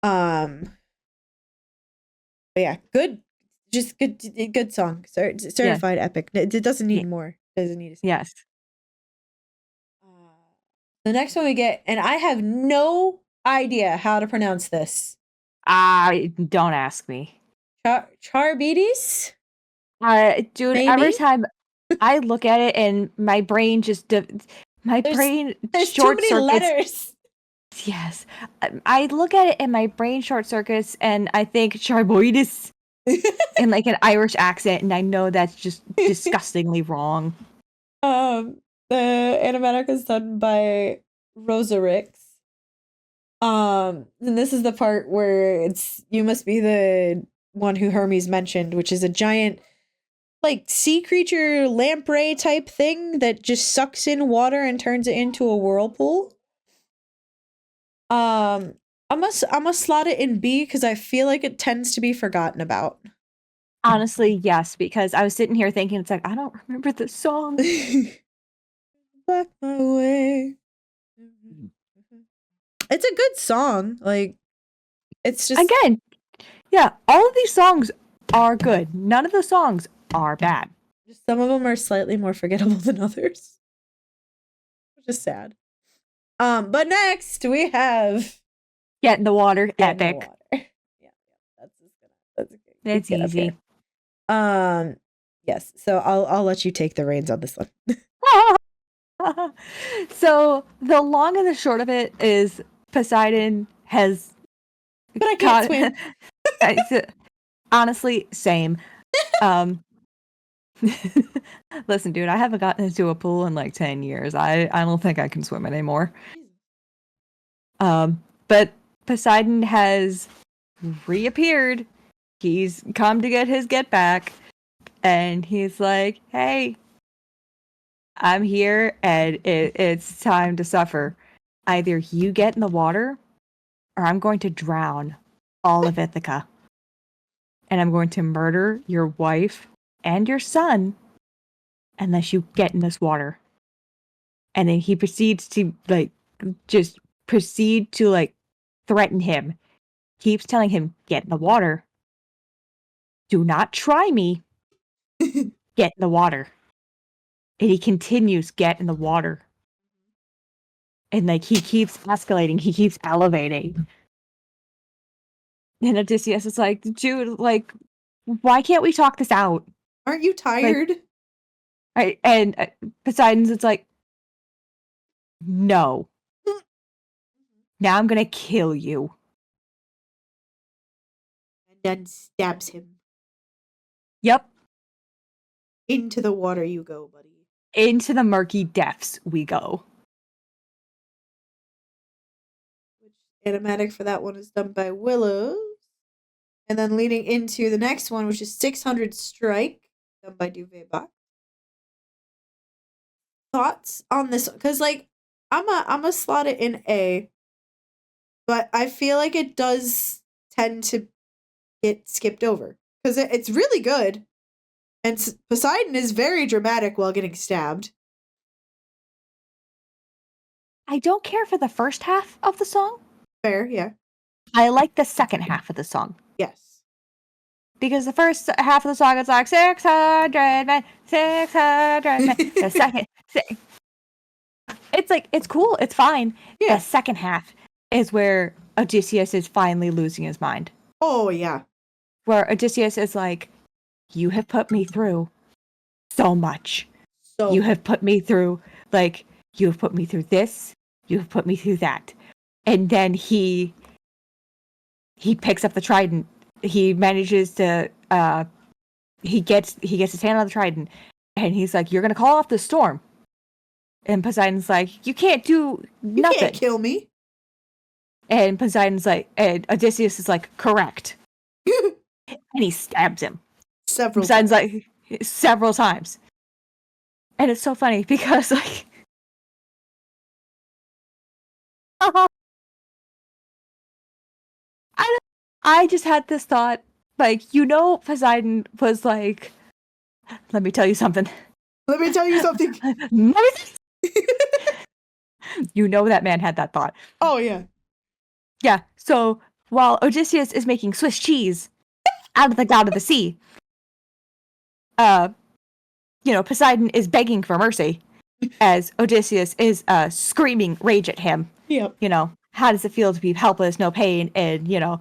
But yeah, just good song. Certified epic. It doesn't need more. It doesn't need to. Yes. The next one we get, and I have no idea how to pronounce this. Don't ask me. Charbides? Dude, Maybe? every time I look at it and my brain just There's too short many circuits. letters. Yes. I look at it and my brain short circuits and I think Charboides in like an Irish accent, and I know that's just disgustingly wrong. The animatic is done by Rosarix. And this is the part where it's you must be the one who Hermes mentioned, which is a giant like sea creature lamprey type thing that just sucks in water and turns it into a whirlpool. I must slot it in B because I feel like it tends to be forgotten about. Honestly, yes, because I was sitting here thinking, it's like, I don't remember the song. Black my way. It's a good song. Like, it's just Again, yeah, all of these songs are good. None of the songs are bad. some of them are slightly more forgettable than others, which is sad. But next we have Get in the Water, Get in the epic. Water. Yeah, that's good. It's easy. Yes. So I'll let you take the reins on this one. So the long and the short of it is Poseidon has. But I can't swim. Honestly, same. Listen, dude, I haven't gotten into a pool in like 10 years. I don't think I can swim anymore. But Poseidon has reappeared. He's come to get his get back. And he's like, hey, I'm here and it's time to suffer. Either you get in the water or I'm going to drown all of Ithaca. And I'm going to murder your wife and your son unless you get in this water. And then he proceeds to like just proceed to like threaten him, keeps telling him, get in the water. Do not try me. Get in the water. And he continues, get in the water. And like he keeps escalating, he keeps elevating. And Odysseus is like, dude, like, why can't we talk this out? Aren't you tired? Like, and Poseidon's it's like, no. Now I'm gonna kill you. And then stabs him. Yep. Into the water you go, buddy. Into the murky depths we go. Which animatic for that one is done by Willows. And then leading into the next one, which is 600 Strike, done by DewittByNight. Thoughts on this? Because like I'm a slot it in A, but I feel like it does tend to get skipped over because it's really good, and Poseidon is very dramatic while getting stabbed. I don't care for the first half of the song. Fair, yeah. I like the second half of the song. Yes. Because the first half of the song is like 600 men, 600 men. The second, it's like, it's cool, it's fine. Yeah. The second half is where Odysseus is finally losing his mind. Oh, yeah. Where Odysseus is like, you have put me through so much. So you have put me through, like, you have put me through this, you have put me through that. And then he picks up the trident. He manages to, he gets his hand on the trident, and he's like, you're going to call off the storm. And Poseidon's like, you can't do nothing. You can't kill me. And Poseidon's like, and Odysseus is like, correct. And he stabs him. Several times. And it's so funny because like I just had this thought, like, Poseidon was like, let me tell you something. Let me tell you something. That man had that thought. Oh, yeah. Yeah, so while Odysseus is making Swiss cheese out of the god of the sea, Poseidon is begging for mercy as Odysseus is screaming rage at him. Yep. How does it feel to be helpless, no pain, and,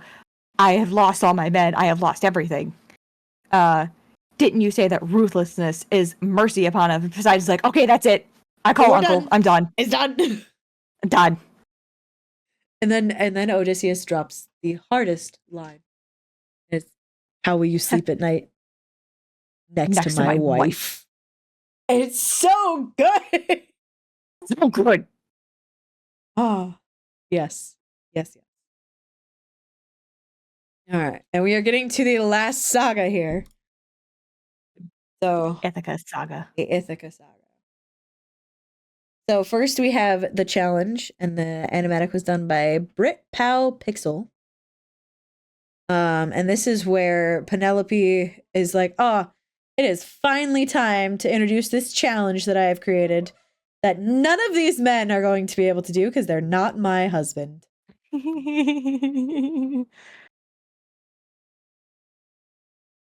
I have lost all my men, I have lost everything. Didn't you say that ruthlessness is mercy upon him? Poseidon's like, okay, that's it. I call Uncle. Done. I'm done. It's done. I'm done. And then Odysseus drops the hardest line. It's, how will you sleep at night? Next to my wife. And it's so good. So good. Oh, yes. Yes. All right. And we are getting to the last saga here. So, Ithaca saga. The Ithaca saga. So first we have the challenge, and the animatic was done by BritPowPixel. And this is where Penelope is like, oh, it is finally time to introduce this challenge that I have created that none of these men are going to be able to do because they're not my husband.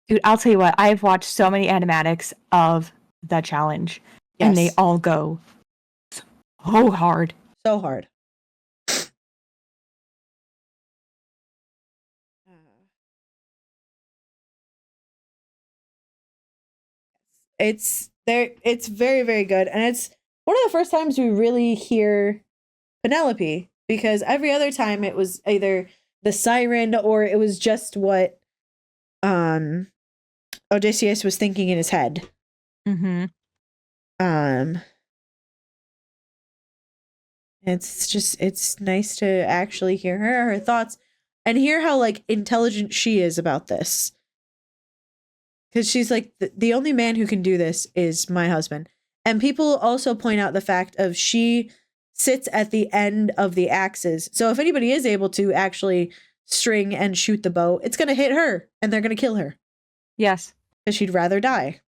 Dude, I'll tell you what, I've watched so many animatics of the challenge, and they all go so hard. So hard. It's very, very good. And it's one of the first times we really hear Penelope, because every other time it was either the siren or it was just what Odysseus was thinking in his head. Mm-hmm. It's nice to actually hear her thoughts and hear how like intelligent she is about this. Because she's like, the only man who can do this is my husband. And people also point out the fact of she sits at the end of the axes. So if anybody is able to actually string and shoot the bow, it's going to hit her and they're going to kill her. Yes. Because she'd rather die.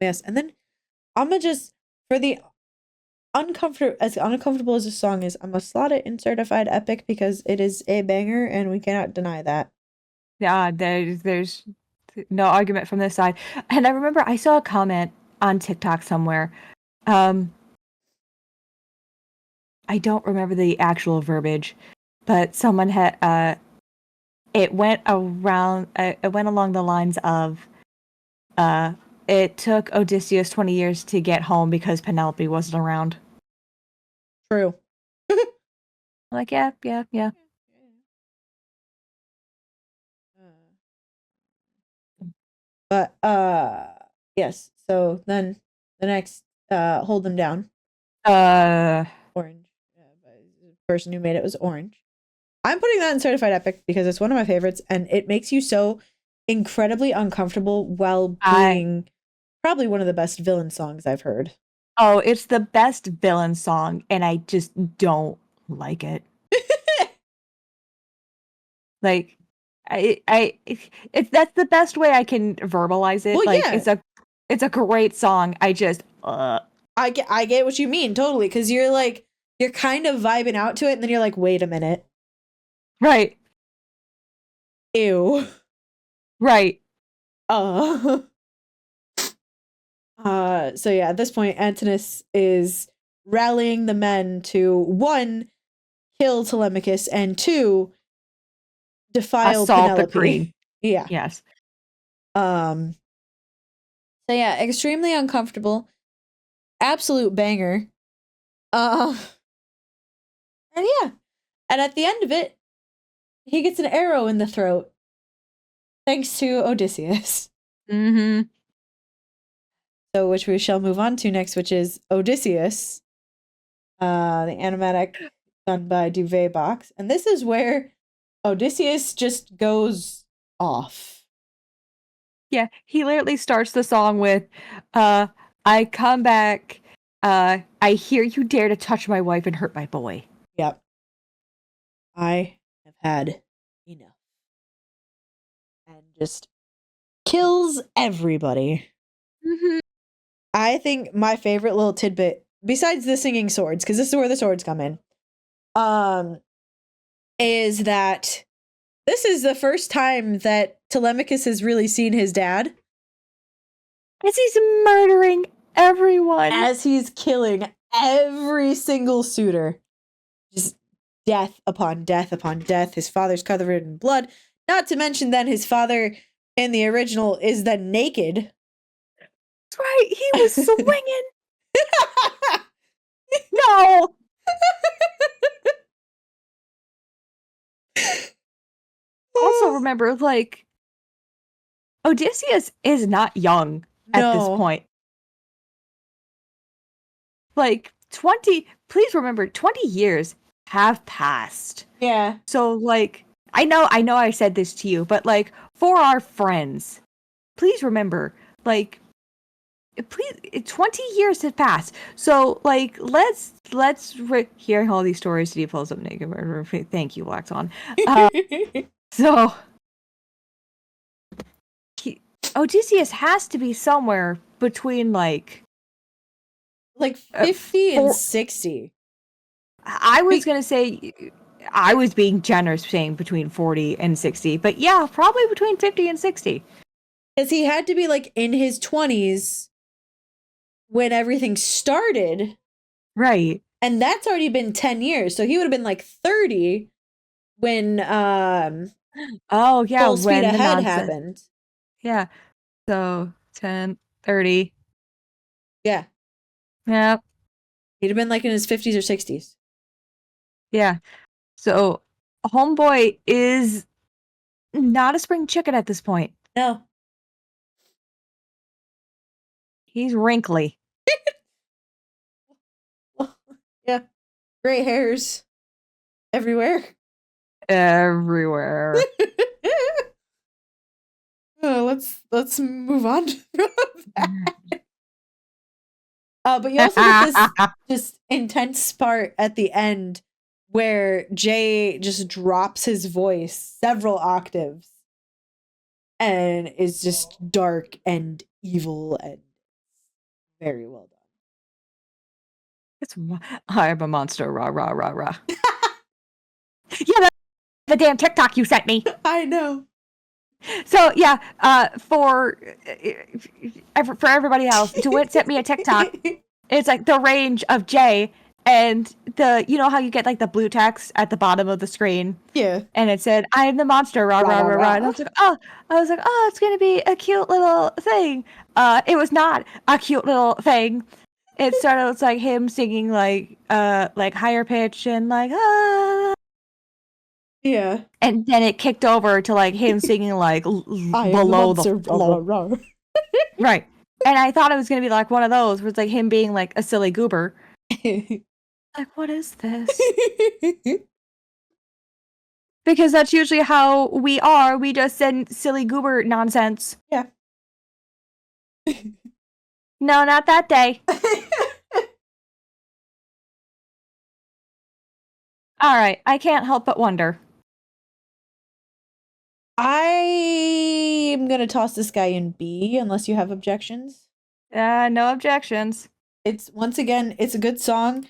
Yes. And then I'm going to just, uncomfortable as a song is, I must slot it in certified epic because it is a banger and we cannot deny that. Yeah, there's no argument from this side. And I remember I saw a comment on TikTok somewhere. I don't remember the actual verbiage, but someone had it went along the lines of it took Odysseus 20 years to get home because Penelope wasn't around. True. Like, yeah. But yes. So then the next hold them down. Orange. The person who made it was orange. I'm putting that in certified epic because it's one of my favorites and it makes you so incredibly uncomfortable while being probably one of the best villain songs I've heard. Oh, it's the best villain song and I just don't like it. Like that's the best way I can verbalize it. Well, like yeah. it's a great song. I just I get what you mean, totally, because you're kind of vibing out to it and then you're like, wait a minute. Right. Ew. Right. So yeah, at this point, Antinous is rallying the men to 1, kill Telemachus, and 2, defile Assault Penelope. the queen. Yeah. Yes. So yeah, extremely uncomfortable. Absolute banger. And yeah. And at the end of it, he gets an arrow in the throat. Thanks to Odysseus. Mm-hmm. So which we shall move on to next, which is Odysseus. The animatic done by DewittByNight. And this is where Odysseus just goes off. Yeah, he literally starts the song with, I come back, I hear you dare to touch my wife and hurt my boy. Yep. I have had enough. And just kills everybody. Mm-hmm. I think my favorite little tidbit, besides the singing swords, because this is where the swords come in, is that this is the first time that Telemachus has really seen his dad. As he's murdering everyone. As he's killing every single suitor. Just death upon death upon death. His father's covered in blood. Not to mention then his father in the original is then naked. That's right, he was swinging. No. Also remember, like, Odysseus is not young at this point. Like, please remember, 20 years have passed. Yeah. So, like, I know I said this to you, but, like, for our friends, please remember, like, 20 years have passed. So, like, let's hearing all these stories, he pulls up naked. Thank you, Waxon. So, Odysseus has to be somewhere between, like 50 and 60. I was going to say, I was being generous saying between 40 and 60, but yeah, probably between 50 and 60. Because he had to be, like, in his 20s when everything started. Right. And that's already been 10 years. So he would have been, like, 30 when, oh, yeah, Full Speed Ahead happened. Yeah. So, 10, 30. Yeah. Yeah. He'd have been, like, in his 50s or 60s. Yeah. So, Homeboy is not a spring chicken at this point. No. He's wrinkly. Yeah. Gray hairs. Everywhere. Everywhere. Let's move on from that. But you also get this just intense part at the end where Jay just drops his voice several octaves and is just dark and evil and very well done. I'm a monster, rah, rah, rah, rah. Yeah, that's the damn TikTok you sent me. I know. So yeah, for everybody else, DeWitt sent me a TikTok. It's like the range of J, and you know how you get like the blue text at the bottom of the screen. Yeah. And it said, "I am the monster, rah rah rah rah." And I was like, oh, it's gonna be a cute little thing. It was not a cute little thing. It started with like him singing like higher pitch and like ah. Yeah. And then it kicked over to like him singing like below the floor. Right. And I thought it was gonna be like one of those where it's like him being like a silly goober. Like, what is this? Because that's usually how we are. We just send silly goober nonsense. Yeah. No, not that day. All right. I can't help but wonder. I am going to toss this guy in B unless you have objections. No objections. It's, once again, it's a good song.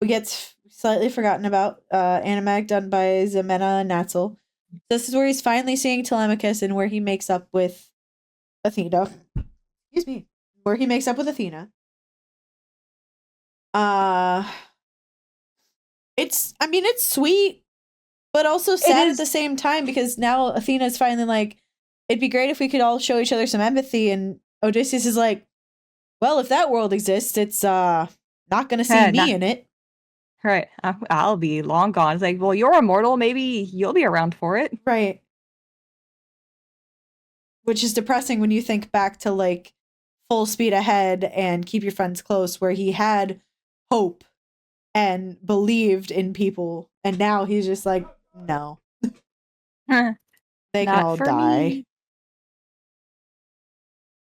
It gets slightly forgotten about. Animag done by Ximena Natzel. This is where he's finally seeing Telemachus and where he makes up with Athena. Excuse me. Where he makes up with Athena. It's sweet, but also sad at the same time because now Athena's finally like, it'd be great if we could all show each other some empathy, and Odysseus is like, well, if that world exists, it's not gonna see me in it. Right. I'll be long gone. It's like, well, you're immortal. Maybe you'll be around for it. Right. Which is depressing when you think back to like Full Speed Ahead and Keep Your Friends Close, where he had hope and believed in people, and now he's just like, no. They can all die. Me.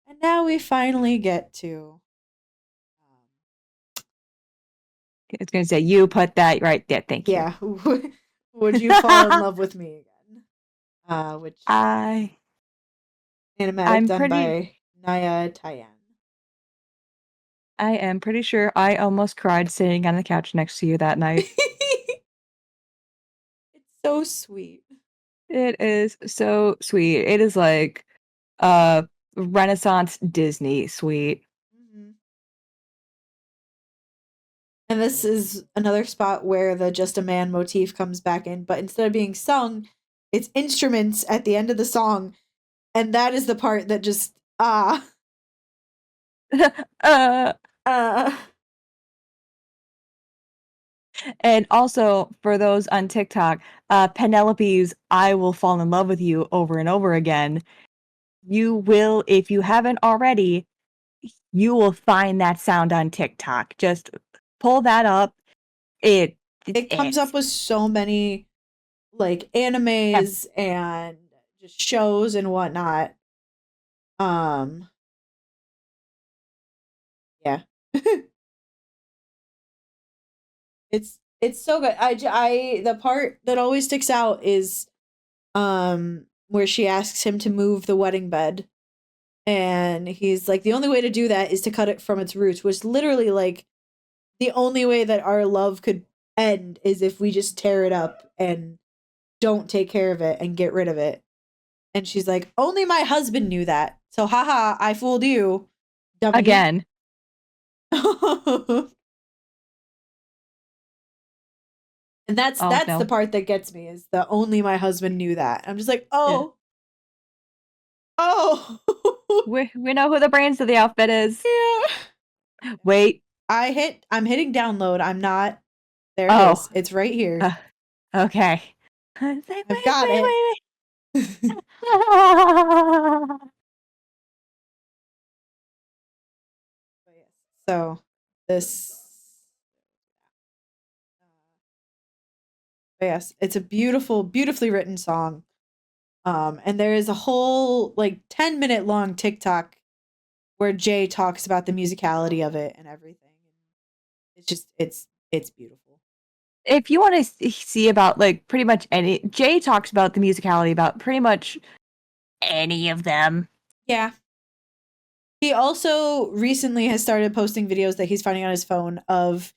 And now we finally get to it's gonna say you put that right there. Thank you. Yeah. Would you fall in love with me again? Which animatic done by Naya Tyan. I am pretty sure I almost cried sitting on the couch next to you that night. It's so sweet. It is so sweet. It is like Renaissance Disney sweet. Mm-hmm. And this is another spot where the Just a Man motif comes back in, but instead of being sung, it's instruments at the end of the song. And that is the part that just And also, for those on TikTok, Penelope's I Will Fall in Love with You over and over again. You will, if you haven't already, you will find that sound on TikTok. Just pull that up. It comes up with so many like animes and just shows and whatnot. Yeah. It's so good. I the part that always sticks out is where she asks him to move the wedding bed, and he's like, the only way to do that is to cut it from its roots, which literally like the only way that our love could end is if we just tear it up and don't take care of it and get rid of it. And she's like, only my husband knew that, so haha, I fooled you, dummy. Again. And that's the part that gets me, is the only my husband knew that. I'm just like, oh. Yeah. Oh. we know who the brains of the outfit is. Yeah. Wait. I'm hitting download. I'm not. There it is. It's right here. Okay. I've got it. So this. Yes, it's a beautifully written song. And there is a whole like 10-minute long TikTok where Jay talks about the musicality of it and everything. It's just it's beautiful. If you want to see about like pretty much any, Jay talks about the musicality about pretty much any of them. Yeah. He also recently has started posting videos that he's finding on his phone of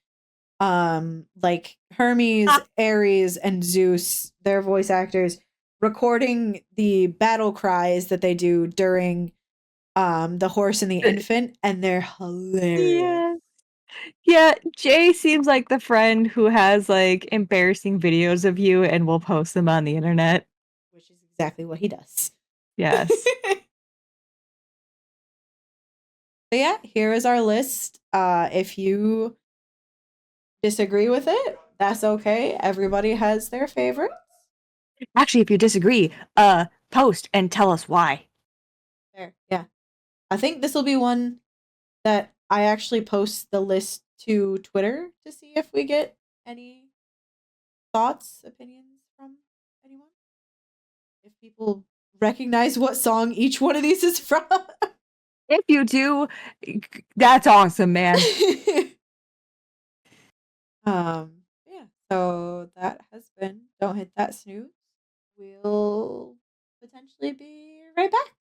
like Hermes, Ah, Ares, and Zeus, their voice actors, recording the battle cries that they do during the horse and the infant, and they're hilarious. yeah. Yeah, Jay seems like the friend who has like embarrassing videos of you and will post them on the internet. Which is exactly what he does. Yes. So yeah, here is our list. If you disagree with it, that's okay. Everybody has their favorites. Actually, if you disagree, post and tell us why. There. Yeah. I think this will be one that I actually post the list to Twitter to see if we get any thoughts, opinions from anyone. If people recognize what song each one of these is from. If you do, that's awesome, man. Yeah. So that has been Don't Hit That Snooze. We'll potentially be right back.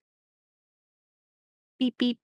Beep beep.